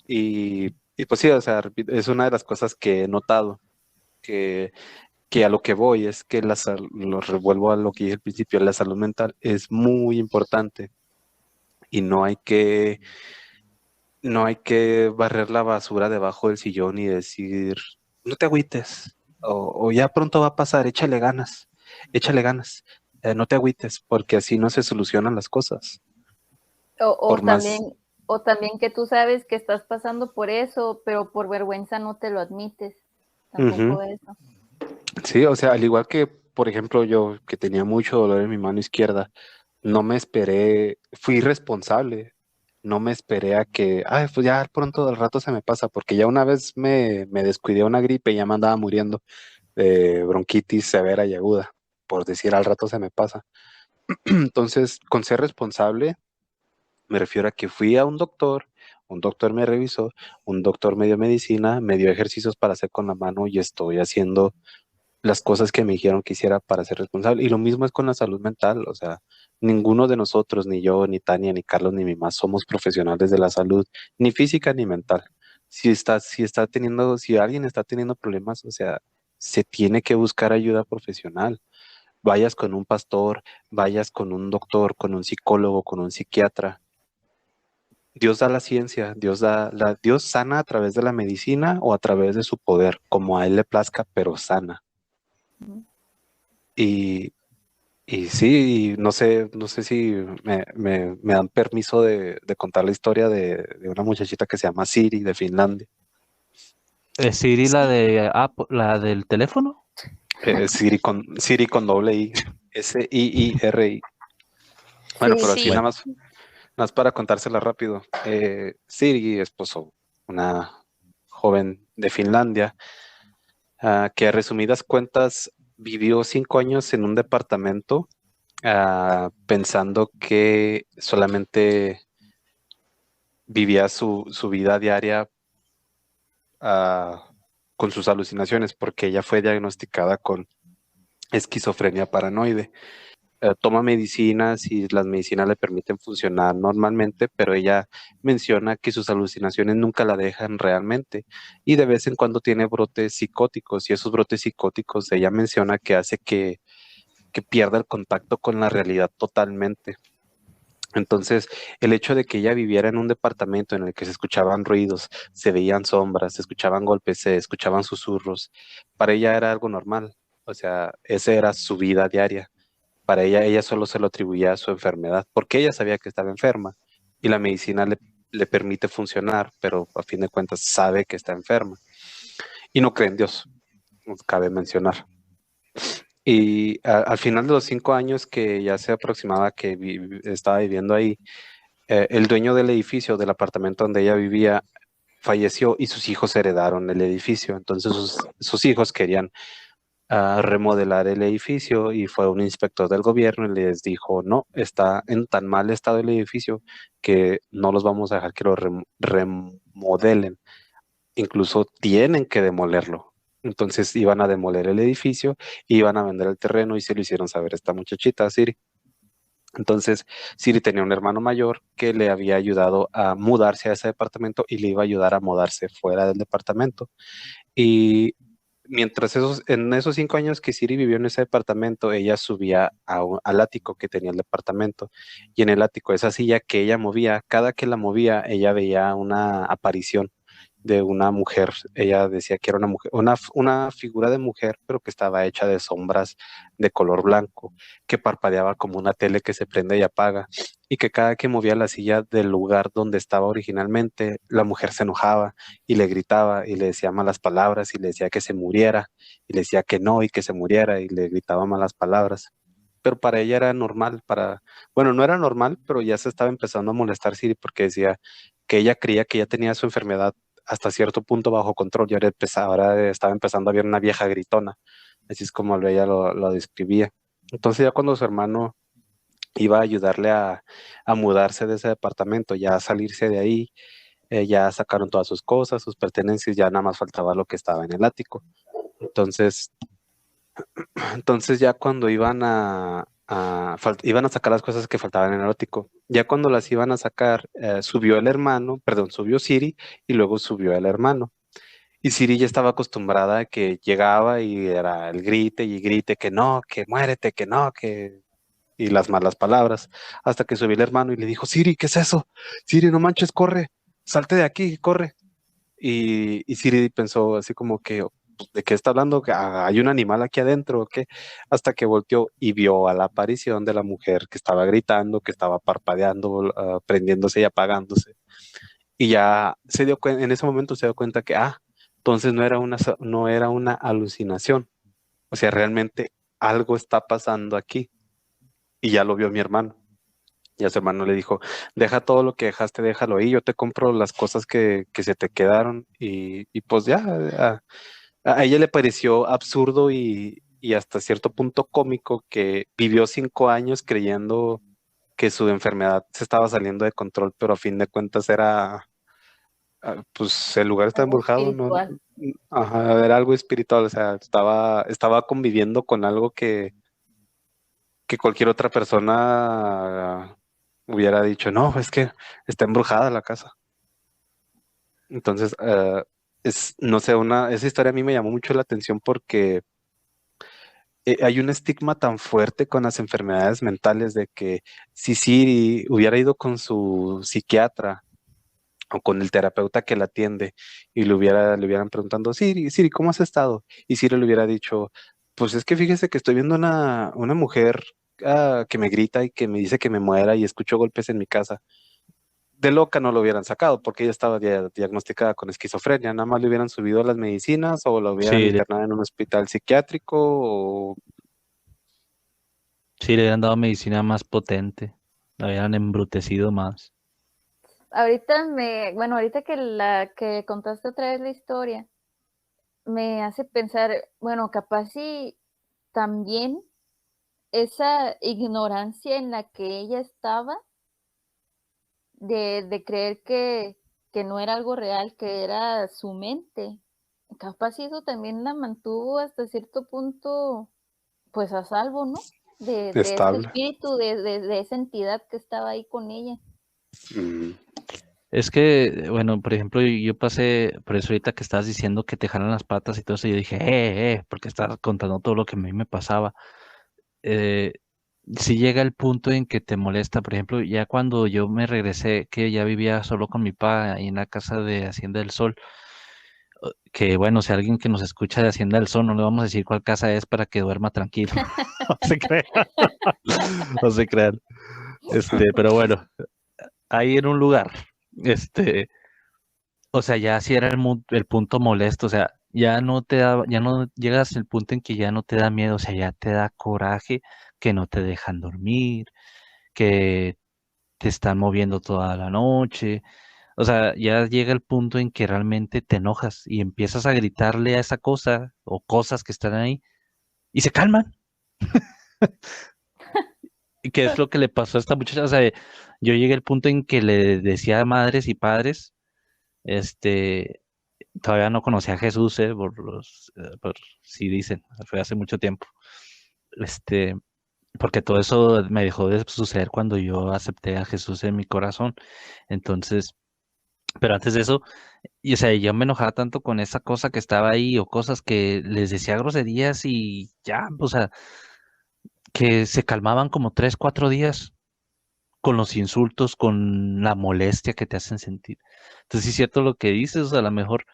Y pues sí, o sea, es una de las cosas que he notado, que, que a lo que voy es que lo revuelvo a lo que dije al principio, la salud mental es muy importante y no hay que barrer la basura debajo del sillón y decir, no te agüites, o ya pronto va a pasar, échale ganas, no te agüites, porque así no se solucionan las cosas. O Por más, también que tú sabes que estás pasando por eso, pero por vergüenza no te lo admites. Tampoco Ujú. eso. Sí, o sea, al igual que, por ejemplo, yo que tenía mucho dolor en mi mano izquierda, no me esperé, fui responsable, no me esperé a que, pues ya pronto al rato se me pasa, porque ya una vez me descuidé una gripe y ya me andaba muriendo de bronquitis severa y aguda, por decir al rato se me pasa. Entonces, con ser responsable, me refiero a que fui a un doctor me revisó, un doctor me dio medicina, me dio ejercicios para hacer con la mano y estoy haciendo las cosas que me dijeron que hiciera para ser responsable. Y lo mismo es con la salud mental, o sea, ninguno de nosotros, ni yo, ni Tania, ni Carlos, ni mi mamá, somos profesionales de la salud, ni física ni mental. si alguien está teniendo problemas, o sea, se tiene que buscar ayuda profesional. Vayas con un pastor, vayas con un doctor, con un psicólogo, con un psiquiatra. Dios da la ciencia, Dios sana a través de la medicina o a través de su poder, como a él le plazca, pero sana. Y, y sí, no sé si me dan permiso de contar la historia de una muchachita que se llama Siri de Finlandia. Siri, la Sí, de la del teléfono. Siri con doble I, Siri. Bueno, pero Sí, así sí, nada más para contársela rápido. Siri es pues, una joven de Finlandia, que a resumidas cuentas vivió 5 años en un departamento, pensando que solamente vivía su vida diaria, ah, con sus alucinaciones, porque ella fue diagnosticada con esquizofrenia paranoide. Toma medicinas y las medicinas le permiten funcionar normalmente, pero ella menciona que sus alucinaciones nunca la dejan realmente y de vez en cuando tiene brotes psicóticos, y esos brotes psicóticos ella menciona que hace que pierda el contacto con la realidad totalmente. Entonces, el hecho de que ella viviera en un departamento en el que se escuchaban ruidos, se veían sombras, se escuchaban golpes, se escuchaban susurros, para ella era algo normal. O sea, esa era su vida diaria. Para ella solo se lo atribuía a su enfermedad, porque ella sabía que estaba enferma y la medicina le permite funcionar, pero a fin de cuentas sabe que está enferma y no cree en Dios, cabe mencionar. Y al final de los 5 años que ya se aproximaba que estaba viviendo ahí, el dueño del edificio, del apartamento donde ella vivía, falleció y sus hijos heredaron el edificio. Entonces sus hijos querían remodelar el edificio y fue un inspector del gobierno y les dijo, no, está en tan mal estado el edificio que no los vamos a dejar que lo remodelen, incluso tienen que demolerlo. Entonces iban a demoler el edificio, iban a vender el terreno y se lo hicieron saber a esta muchachita, Siri. Entonces, Siri tenía un hermano mayor que le había ayudado a mudarse a ese departamento y le iba a ayudar a mudarse fuera del departamento. Y en esos 5 años que Siri vivió en ese departamento, ella subía al ático que tenía el departamento. Y en el ático, esa silla que ella movía, cada que la movía, ella veía una aparición de una mujer. Ella decía que era una mujer, una figura de mujer, pero que estaba hecha de sombras de color blanco, que parpadeaba como una tele que se prende y apaga, y que cada que movía la silla del lugar donde estaba originalmente, la mujer se enojaba y le gritaba y le decía malas palabras y le decía que se muriera y le decía que no y que se muriera y le gritaba malas palabras. Pero para ella era normal, bueno, no era normal, pero ya se estaba empezando a molestar Siri porque decía que ella creía que ya tenía su enfermedad hasta cierto punto bajo control y ahora estaba empezando a ver una vieja gritona, así es como ella lo describía. Entonces ya cuando su hermano iba a ayudarle a mudarse de ese departamento, ya a salirse de ahí, ya sacaron todas sus cosas, sus pertenencias, ya nada más faltaba lo que estaba en el ático. Entonces, ya cuando iban a sacar las cosas que faltaban en el ático, ya cuando las iban a sacar, subió el hermano, perdón, subió Siri y luego subió el hermano. Y Siri ya estaba acostumbrada a que llegaba y era el grite y grite que no, que muérete, que no, que... Y las malas palabras, hasta que subió el hermano y le dijo, Siri, ¿qué es eso? Siri, no manches, corre, salte de aquí, corre. Y Siri pensó así como que, pues, ¿de qué está hablando? ¿Que hay un animal aquí adentro o qué? Hasta que volteó y vio a la aparición de la mujer que estaba gritando, que estaba parpadeando, prendiéndose y apagándose. Y ya en ese momento se dio cuenta que, entonces no era una alucinación. O sea, realmente algo está pasando aquí. Y ya lo vio mi hermano. Y a su hermano le dijo, deja todo lo que dejaste, déjalo ahí, yo te compro las cosas que se te quedaron. Y pues ya, a ella le pareció absurdo y hasta cierto punto cómico que vivió 5 años creyendo que su enfermedad se estaba saliendo de control, pero a fin de cuentas pues el lugar está algo embrujado, ¿no? espiritual. Ajá, era algo espiritual, o sea, estaba conviviendo con algo que cualquier otra persona hubiera dicho, no, es que está embrujada la casa. Entonces, no sé, esa historia a mí me llamó mucho la atención porque hay un estigma tan fuerte con las enfermedades mentales de que si Siri hubiera ido con su psiquiatra o con el terapeuta que la atiende y le hubieran preguntado, Siri, ¿cómo has estado? Y Siri le hubiera dicho, pues es que fíjese que estoy viendo una mujer que me grita y que me dice que me muera y escucho golpes en mi casa. De loca no lo hubieran sacado porque ella estaba diagnosticada con esquizofrenia, nada más le hubieran subido las medicinas o la hubieran Sí, internado en un hospital psiquiátrico o... sí, le habían dado medicina más potente, la habían embrutecido más. Ahorita que que contaste otra vez la historia, me hace pensar, bueno, capaz si también esa ignorancia en la que ella estaba de creer que no era algo real, que era su mente, capaz si eso también la mantuvo hasta cierto punto, pues a salvo, ¿no? De ese estable. espíritu, de esa entidad que estaba ahí con ella. Mm. Es que, bueno, por ejemplo, yo pasé, por eso ahorita que estabas diciendo que te jalan las patas y todo eso, yo dije, porque estás contando todo lo que a mí me pasaba. Eh, si llega el punto en que te molesta, por ejemplo, ya cuando yo me regresé, que ya vivía solo con mi papá ahí en la casa de Hacienda del Sol, que bueno, si alguien que nos escucha de Hacienda del Sol, no le vamos a decir cuál casa es para que duerma tranquilo, no se crean, no se crean, pero bueno, ahí en un lugar, este, o sea, ya si era el punto molesto, o sea, ya no te da, ya no llegas al punto en que ya no te da miedo, o sea, ya te da coraje que no te dejan dormir, que te están moviendo toda la noche. O sea, ya llega el punto en que realmente te enojas y empiezas a gritarle a esa cosa o cosas que están ahí y se calman. ¿Y qué es lo que le pasó a esta muchacha? O sea, yo llegué al punto en que le decía a madres y padres, este, todavía no conocía a Jesús, por si dicen, fue hace mucho tiempo. Este, porque todo eso me dejó de suceder cuando yo acepté a Jesús en mi corazón. Entonces, pero antes de eso, y o sea, yo me enojaba tanto con esa cosa que estaba ahí o cosas que les decía groserías y ya, o sea, que se calmaban como 3, 4 días con los insultos, con la molestia que te hacen sentir. Entonces, sí es cierto lo que dices, o sea, a lo mejor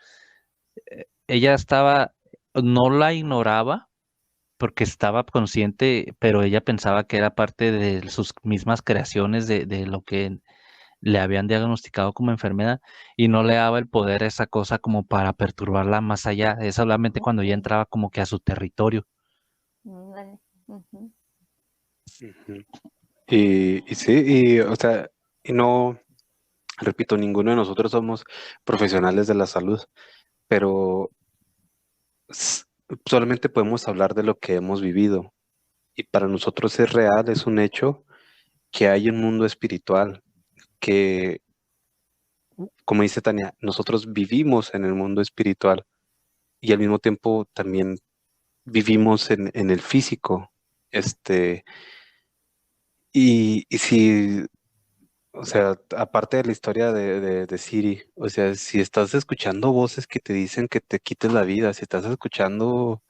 ella estaba, no la ignoraba porque estaba consciente, pero ella pensaba que era parte de sus mismas creaciones, de lo que le habían diagnosticado como enfermedad y no le daba el poder a esa cosa como para perturbarla más allá. Es solamente cuando ya Ok. entraba como que a su territorio. Vale. Ujú. Ujú. Y sí, y o sea, y no, repito, ninguno de nosotros somos profesionales de la salud, pero s- solamente podemos hablar de lo que hemos vivido. Y para nosotros es real, es un hecho que hay un mundo espiritual, que, como dice Tania, nosotros vivimos en el mundo espiritual y al mismo tiempo también vivimos en el físico. Este, y si, o sea, aparte de la historia de Siri, o sea, si estás escuchando voces que te dicen que te quites la vida, si estás escuchando,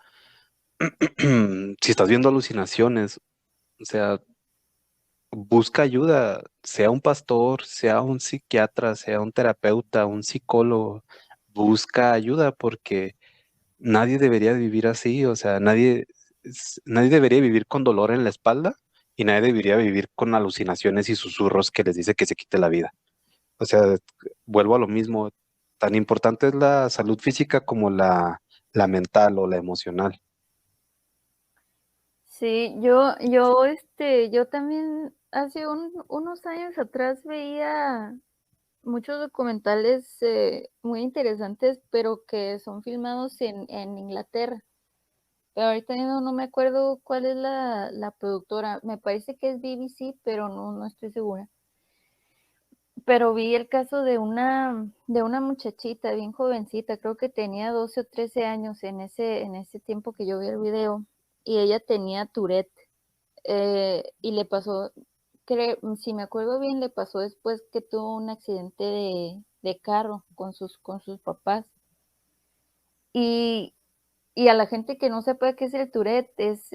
si estás viendo alucinaciones, o sea, busca ayuda, sea un pastor, sea un psiquiatra, sea un terapeuta, un psicólogo, busca ayuda porque nadie debería vivir así, o sea, nadie debería vivir con dolor en la espalda y nadie debería vivir con alucinaciones y susurros que les dice que se quite la vida. O sea, vuelvo a lo mismo, tan importante es la salud física como la mental o la emocional. Sí, yo también hace unos años atrás veía muchos documentales muy interesantes, pero que son filmados en Inglaterra. Pero ahorita no me acuerdo cuál es la productora. Me parece que es BBC, pero no estoy segura. Pero vi el caso de una muchachita bien jovencita, creo que tenía 12 o 13 años en ese tiempo que yo vi el video, y ella tenía Tourette, y le pasó, si me acuerdo bien, le pasó después que tuvo un accidente carro con sus papás. Y a la gente que no sepa qué es el Tourette, es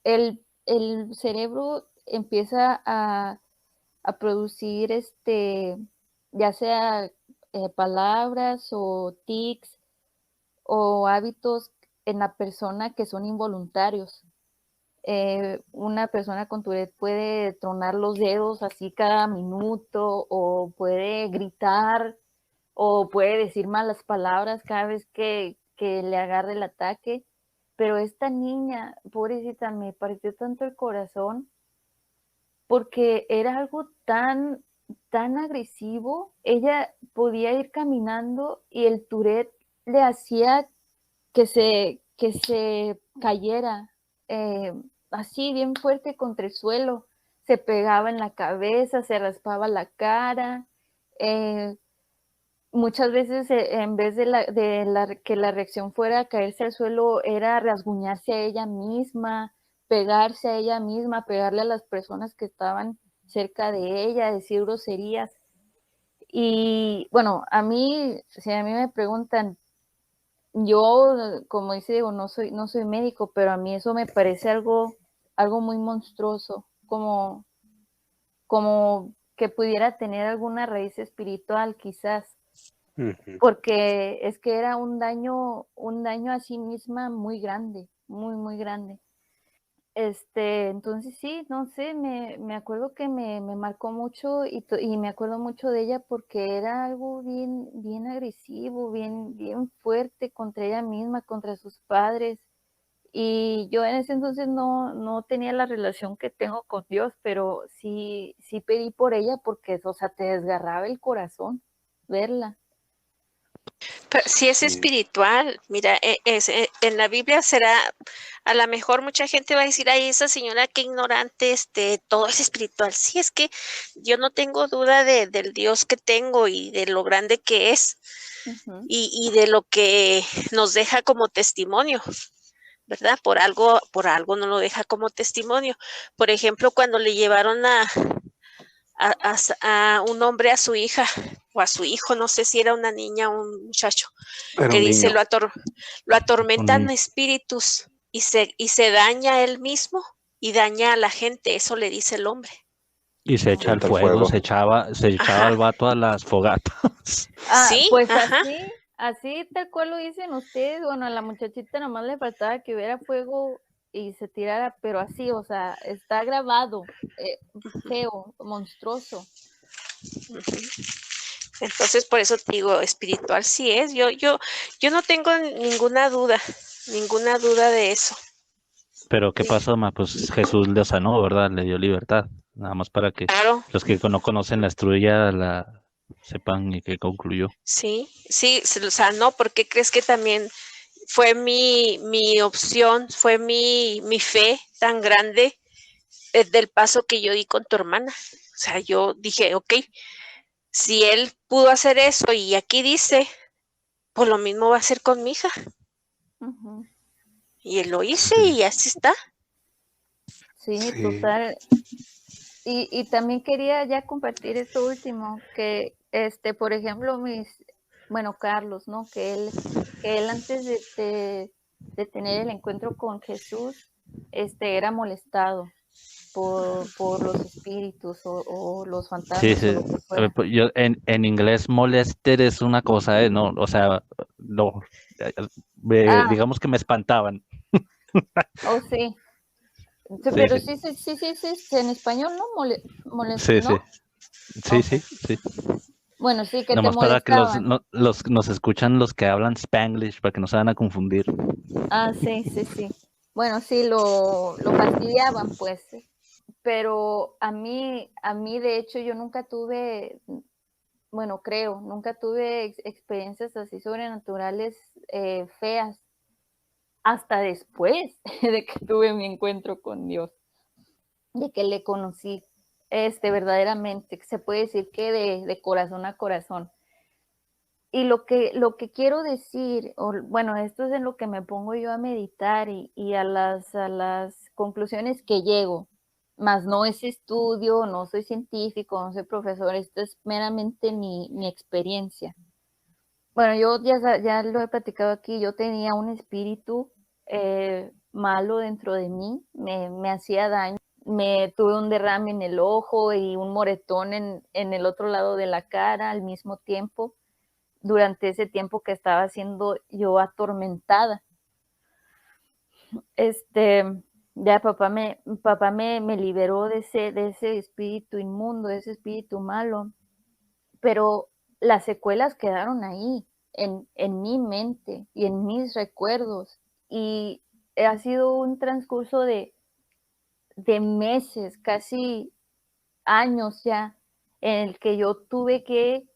el cerebro empieza a producir ya sea palabras o tics o hábitos en la persona que son involuntarios. Una persona con Tourette puede tronar los dedos así cada minuto, o puede gritar, o puede decir malas palabras cada vez que le agarre el ataque. Pero esta niña, pobrecita, me partió tanto el corazón porque era algo tan agresivo. Ella podía ir caminando y el Tourette le hacía que se cayera así bien fuerte contra el suelo. Se pegaba en la cabeza, se raspaba la cara. Muchas veces en vez de que la reacción fuera caerse al suelo, era rasguñarse a ella misma, pegarse a ella misma, pegarle a las personas que estaban cerca de ella, decir groserías. Y bueno, si a mí me preguntan, yo, como digo, no soy médico, pero a mí eso me parece algo muy monstruoso, como que pudiera tener alguna raíz espiritual, quizás. Porque es que era un daño a sí misma muy grande, muy grande. Entonces sí, no sé, me acuerdo que me marcó mucho y me acuerdo mucho de ella porque era algo bien agresivo, bien fuerte contra ella misma, contra sus padres. Y yo en ese entonces no tenía la relación que tengo con Dios, pero sí pedí por ella porque, o sea, te desgarraba el corazón verla. Pero si es espiritual, mira, en la Biblia será, a lo mejor mucha gente va a decir, ay, esa señora qué ignorante, todo es espiritual. Sí, es que yo no tengo duda del Dios que tengo y de lo grande que es, y de lo que nos deja como testimonio, ¿verdad? Por algo no lo deja como testimonio. Por ejemplo, cuando le llevaron a un hombre a su hija o a su hijo, no sé si era una niña o un muchacho, Era que un dice, niño. lo atormentan espíritus y se daña él mismo y daña a la gente, eso le dice el hombre. Y se echa al fuego, se echaba al vato a las fogatas. Sí, pues así tal cual lo dicen ustedes. Bueno, a la muchachita nomás le faltaba que hubiera fuego y se tirara, pero así, o sea, está grabado, feo, monstruoso. Entonces, por eso te digo, espiritual sí es. Yo no tengo ninguna duda de eso. Pero ¿qué pasó, ma? Pues Jesús le sanó, ¿verdad? Le dio libertad. Nada más para que los que no conocen la estruella la sepan y que concluyó. Sí, se lo sanó. ¿Por qué crees que también fue mi opción, fue mi fe tan grande del paso que yo di con tu hermana? O sea, yo dije, ok, si él pudo hacer eso y aquí dice, pues lo mismo va a hacer con mi hija. Y él lo hizo y así está. Sí, total. Y también quería ya compartir esto último, que por ejemplo, Carlos, ¿no? Que él antes de tener el encuentro con Jesús, era molestado por los espíritus o los fantasmas. Sí. O lo que fuera. Yo en inglés molester es una cosa, no, o sea, no, digamos que me espantaban. Oh, sí. Sí, Pero sí. sí, en español, ¿no? Sí, ¿no? sí. Okay. Sí. Bueno, sí, que te Nomás para que molestaban. nos escuchan los que hablan Spanglish, para que no se van a confundir. Sí. Bueno, sí, lo fastidiaban, pues. Pero a mí, de hecho, yo nunca tuve, nunca tuve experiencias así sobrenaturales feas. Hasta después de que tuve mi encuentro con Dios, de que le conocí verdaderamente, se puede decir que de corazón a corazón. Y lo que quiero decir, esto es en lo que me pongo yo a meditar y a las conclusiones que llego, más no es estudio, no soy científico, no soy profesor, esto es meramente mi experiencia. Bueno, yo ya lo he platicado aquí, yo tenía un espíritu malo dentro de mí, me hacía daño, tuve un derrame en el ojo y un moretón en el otro lado de la cara al mismo tiempo, durante ese tiempo que estaba siendo yo atormentada. Ya papá me liberó de ese espíritu inmundo, de ese espíritu malo, pero las secuelas quedaron ahí, en mi mente y en mis recuerdos, y ha sido un transcurso de meses, casi años ya, en el que yo tuve que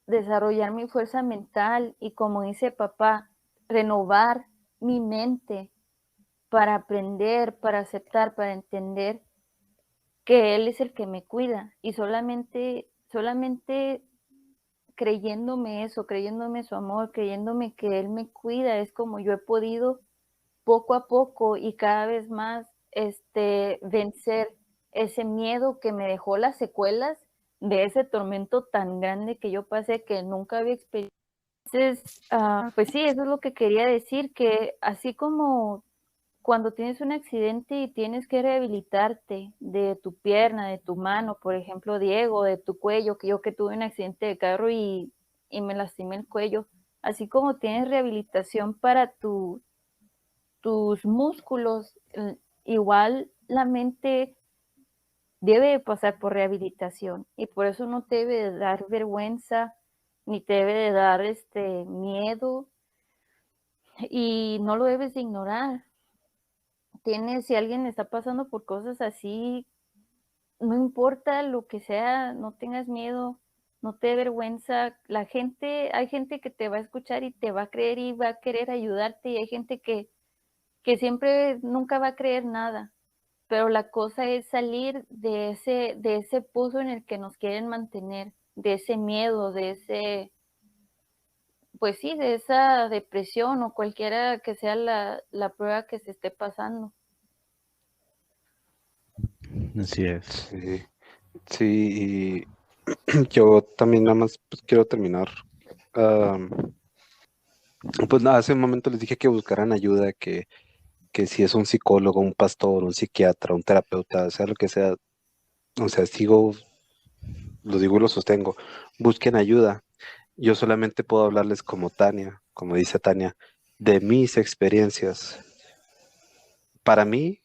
desarrollar mi fuerza mental y, como dice papá, renovar mi mente para aprender, para aceptar, para entender que Él es el que me cuida, y solamente creyéndome eso, creyéndome su amor, creyéndome que Él me cuida, es como yo he podido poco a poco y cada vez más vencer ese miedo que me dejó las secuelas de ese tormento tan grande que yo pasé, que nunca había experimentado. Entonces, pues sí, eso es lo que quería decir, que así como cuando tienes un accidente y tienes que rehabilitarte de tu pierna, de tu mano, por ejemplo, Diego, de tu cuello, que yo que tuve un accidente de carro y me lastimé el cuello, así como tienes rehabilitación para tus músculos, igual la mente debe pasar por rehabilitación, y por eso no te debe de dar vergüenza, ni te debe de dar miedo, y no lo debes de ignorar. Si alguien está pasando por cosas así, no importa lo que sea, no tengas miedo, no te dé vergüenza. Hay gente que te va a escuchar y te va a creer y va a querer ayudarte, y hay gente que siempre nunca va a creer nada. Pero la cosa es salir de ese pozo en el que nos quieren mantener, de ese miedo, pues sí, de esa depresión o cualquiera que sea la prueba que se esté pasando. Así es. Sí, sí, y yo también nada más pues, quiero terminar. Pues nada, hace un momento les dije que buscaran ayuda, que si es un psicólogo, un pastor, un psiquiatra, un terapeuta, sea lo que sea, o sea, lo digo y lo sostengo, busquen ayuda. Yo solamente puedo hablarles como Tania, como dice Tania, de mis experiencias. Para mí,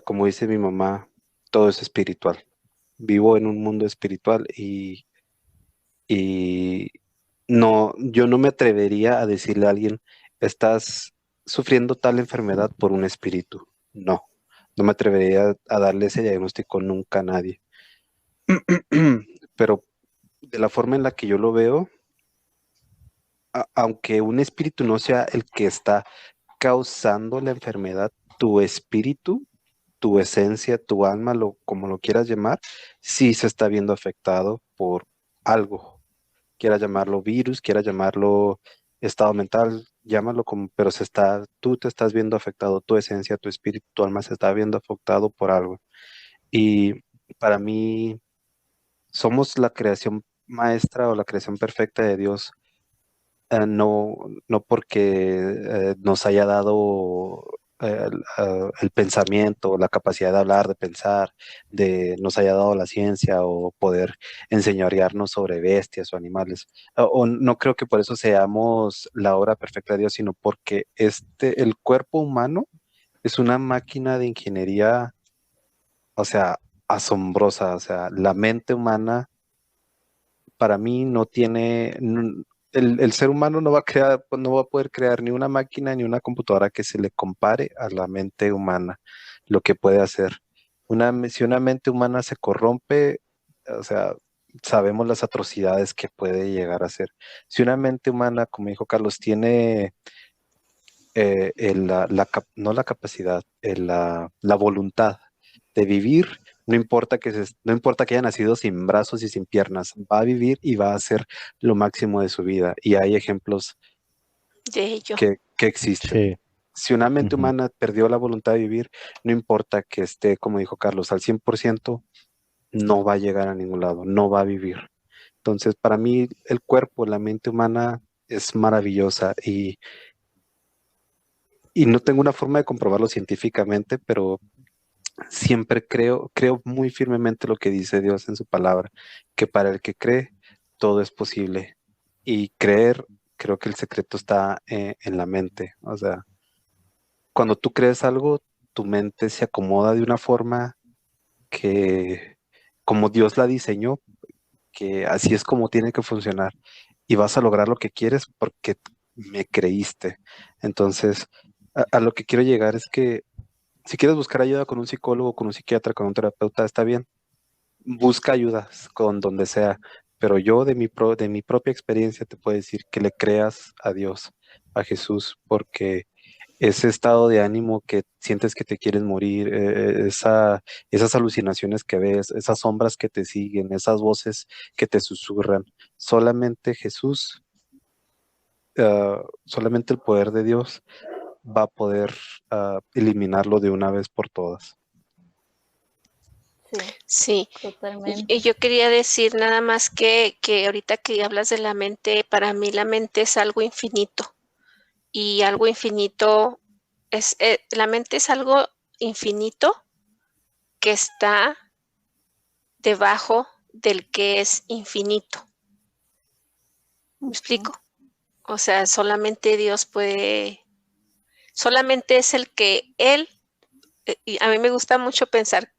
como dice mi mamá, todo es espiritual. Vivo en un mundo espiritual y no, yo no me atrevería a decirle a alguien, estás sufriendo tal enfermedad por un espíritu. No, no me atrevería a darle ese diagnóstico nunca a nadie. Pero de la forma en la que yo lo veo, aunque un espíritu no sea el que está causando la enfermedad, tu espíritu, tu esencia, tu alma, como lo quieras llamar, sí se está viendo afectado por algo. Quiera llamarlo virus, quiera llamarlo estado mental, llámalo como, pero tú te estás viendo afectado, tu esencia, tu espíritu, tu alma se está viendo afectado por algo. Y para mí, somos la creación maestra o la creación perfecta de Dios, no porque nos haya dado el pensamiento, la capacidad de hablar, de pensar, nos haya dado la ciencia o poder enseñorearnos sobre bestias o animales. O no creo que por eso seamos la obra perfecta de Dios, sino porque el cuerpo humano es una máquina de ingeniería, o sea, asombrosa. O sea, la mente humana para mí no tiene, el ser humano no va a poder crear ni una máquina ni una computadora que se le compare a la mente humana, lo que puede hacer. Si una mente humana se corrompe, o sea, sabemos las atrocidades que puede llegar a hacer. Si una mente humana, como dijo Carlos, tiene no la capacidad, la voluntad de vivir, no importa que haya nacido sin brazos y sin piernas, va a vivir y va a hacer lo máximo de su vida. Y hay ejemplos de ello. que existen. Sí. Si una mente Ujú. humana perdió la voluntad de vivir, no importa que esté, como dijo Carlos, al 100%, no va a llegar a ningún lado, no va a vivir. Entonces, para mí, el cuerpo, la mente humana es maravillosa y no tengo una forma de comprobarlo científicamente, pero siempre creo muy firmemente lo que dice Dios en su palabra, que para el que cree, todo es posible. Y creer, creo que el secreto está en la mente. O sea, cuando tú crees algo, tu mente se acomoda de una forma que, como Dios la diseñó, que así es como tiene que funcionar. Y vas a lograr lo que quieres porque me creíste. Entonces, a lo que quiero llegar es que si quieres buscar ayuda con un psicólogo, con un psiquiatra, con un terapeuta, está bien. Busca ayudas con donde sea. Pero yo de mi propia experiencia te puedo decir que le creas a Dios, a Jesús, porque ese estado de ánimo que sientes que te quieres morir, esas alucinaciones que ves, esas sombras que te siguen, esas voces que te susurran, solamente Jesús, solamente el poder de Dios va a poder eliminarlo de una vez por todas. Sí, Sí, totalmente. y yo quería decir nada más que ahorita que hablas de la mente, para mí la mente es algo infinito y algo infinito la mente es algo infinito que está debajo del que es infinito. ¿Me explico? O sea, solamente Dios puede, solamente es el que Él, y a mí me gusta mucho pensar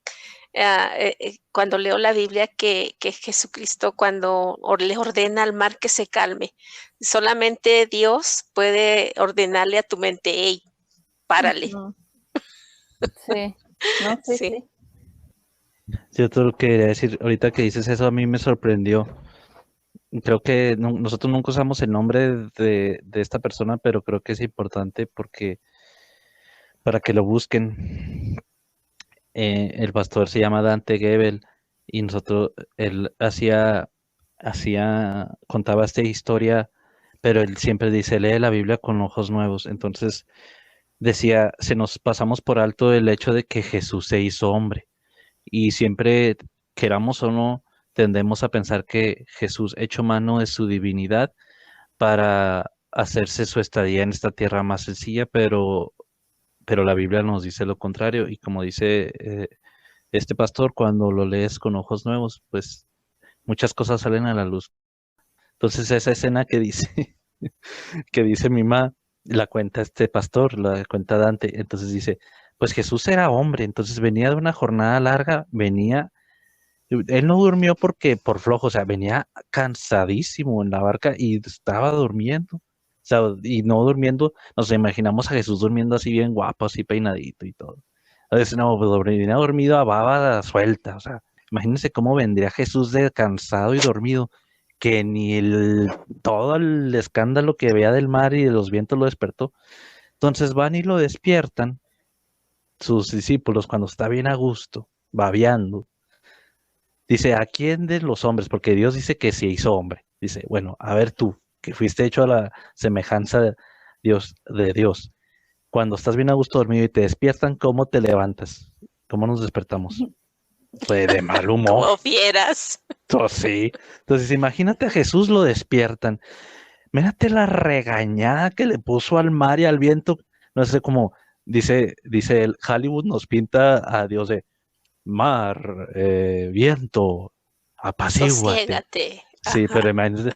cuando leo la Biblia que Jesucristo cuando le ordena al mar que se calme, solamente Dios puede ordenarle a tu mente, hey, párale. Ujú. Sí, no, sí, Sí. sí. Yo te lo quería decir, ahorita que dices eso, a mí me sorprendió. Creo que nosotros nunca usamos el nombre de esta persona, pero creo que es importante porque para que lo busquen. El pastor se llama Dante Gebel y él contaba esta historia, pero él siempre dice, lee la Biblia con ojos nuevos. Entonces decía, se nos pasamos por alto el hecho de que Jesús se hizo hombre y siempre, queramos o no, tendemos a pensar que Jesús hecho mano de su divinidad para hacerse su estadía en esta tierra más sencilla, pero la Biblia nos dice lo contrario y como dice este pastor, cuando lo lees con ojos nuevos, pues muchas cosas salen a la luz. Entonces esa escena que dice, que dice mi mamá, la cuenta este pastor, la cuenta Dante, entonces dice, pues Jesús era hombre, entonces venía de una jornada larga, él no durmió por flojo, o sea, venía cansadísimo en la barca y estaba durmiendo. O sea, y no durmiendo, nos imaginamos a Jesús durmiendo así bien guapo, así peinadito y todo. Entonces, no, pues venía dormido a baba suelta. O sea, imagínense cómo vendría Jesús de cansado y dormido, que ni todo el escándalo que veía del mar y de los vientos lo despertó. Entonces van y lo despiertan sus discípulos cuando está bien a gusto, babeando. Dice, ¿a quién de los hombres? Porque Dios dice que se hizo hombre. Dice, bueno, a ver tú, que fuiste hecho a la semejanza de Dios. Cuando estás bien a gusto dormido y te despiertan, ¿cómo te levantas? ¿Cómo nos despertamos? Pues de mal humor. Como vieras. Sí. Entonces, imagínate a Jesús lo despiertan. Mírate la regañada que le puso al mar y al viento. No sé cómo dice el Hollywood nos pinta a Dios de mar, viento, apacíguate. Sosiégate. Sí, Ajá. pero imagínense,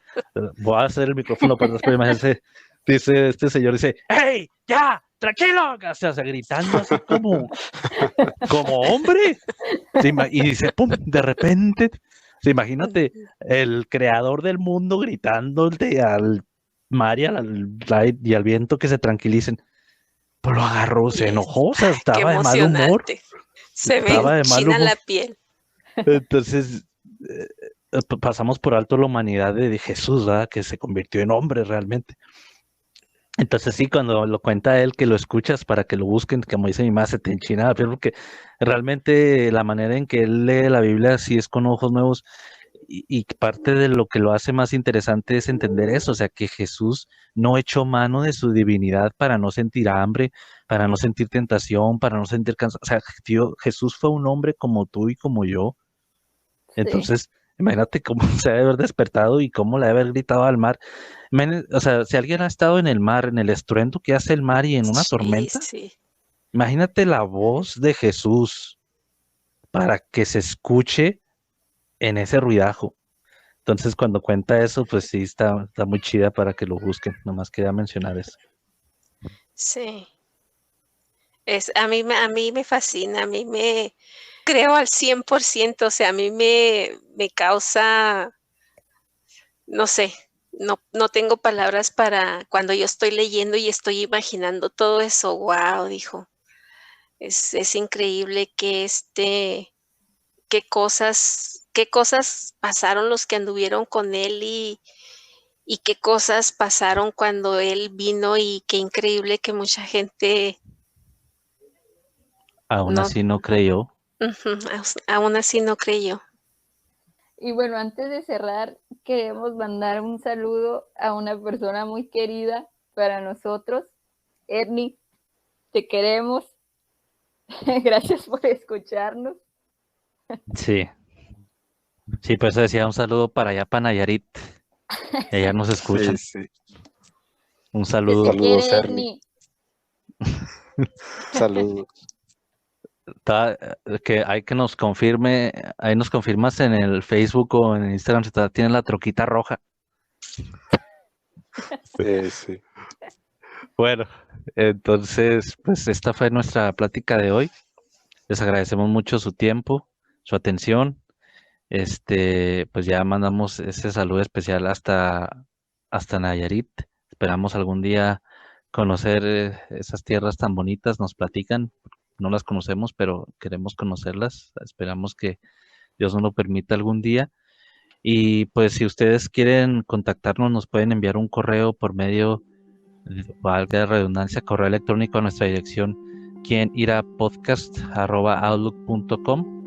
voy a hacer el micrófono para atrás, pero imagínense, dice este señor, dice, ¡hey, ya, tranquilo! O sea, gritando así como hombre. Y dice, pum, de repente, imagínate, el creador del mundo gritando al mar y al viento que se tranquilicen. Pues lo agarró, se enojó, o sea, Qué estaba de mal humor. emocionante. Se me Estaba de mal enchina humor. la piel. Entonces, pasamos por alto la humanidad de Jesús, ¿verdad? Que se convirtió en hombre realmente. Entonces sí, cuando lo cuenta él, que lo escuchas para que lo busquen, como dice mi mamá, se te enchina la piel, porque realmente la manera en que él lee la Biblia sí es con ojos nuevos. Y parte de lo que lo hace más interesante es entender eso, o sea, que Jesús no echó mano de su divinidad para no sentir hambre, para no sentir tentación, para no sentir cansancio. O sea, Jesús fue un hombre como tú y como yo. Sí, Entonces, imagínate cómo se debe haber despertado y cómo le debe haber gritado al mar. O sea, si alguien ha estado en el mar, en el estruendo que hace el mar y en una Sí, tormenta, sí. imagínate la voz de Jesús para que se escuche en ese ruidajo. Entonces, cuando cuenta eso, pues sí, está muy chida para que lo busquen. Nomás quería mencionar eso. Sí. A mí me fascina, a mí me creo al 100%, o sea, a mí me causa, no sé, no tengo palabras para cuando yo estoy leyendo y estoy imaginando todo eso. Wow, dijo. Es increíble que qué cosas pasaron los que anduvieron con él y qué cosas pasaron cuando él vino y qué increíble que mucha gente Aún no, así no creyó. aún así no creyó. y bueno, antes de cerrar, queremos mandar un saludo a una persona muy querida para nosotros. Ernie, te queremos. Gracias por escucharnos. Sí. Sí, pues decía un saludo para allá, para Nayarit. Y allá nos escuchan. Sí, sí. Un Que saludo. te Saludos, quiere, Ernie. Saludos. Que hay que nos confirme, ahí nos confirmas en el Facebook o en Instagram si tiene la troquita roja. Sí, sí. Bueno, entonces, pues esta fue nuestra plática de hoy. Les agradecemos mucho su tiempo, su atención. Pues ya mandamos ese saludo especial hasta Nayarit. Esperamos algún día conocer esas tierras tan bonitas. Nos platican, no las conocemos, pero queremos conocerlas. Esperamos que Dios nos lo permita algún día. Y pues si ustedes quieren contactarnos, nos pueden enviar un correo por medio, valga la redundancia, correo electrónico a nuestra dirección quienirapodcast@outlook.com.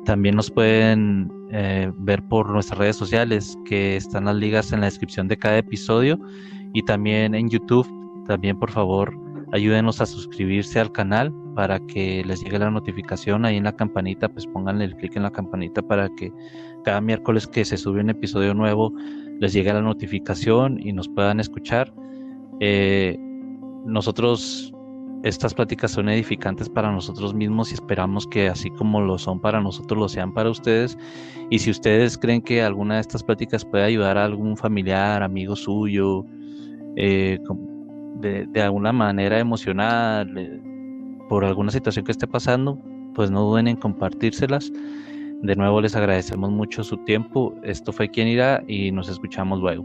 También nos pueden ver por nuestras redes sociales, que están las ligas en la descripción de cada episodio, y también en YouTube. También, por favor, ayúdenos a suscribirse al canal para que les llegue la notificación ahí en la campanita. Pues pónganle el clic en la campanita para que cada miércoles que se sube un episodio nuevo les llegue la notificación y nos puedan escuchar. Nosotros, estas pláticas son edificantes para nosotros mismos y esperamos que así como lo son para nosotros, lo sean para ustedes. Y si ustedes creen que alguna de estas pláticas puede ayudar a algún familiar, amigo suyo, de alguna manera emocional, por alguna situación que esté pasando, pues no duden en compartírselas. De nuevo les agradecemos mucho su tiempo. Esto fue Quién Irá y nos escuchamos luego.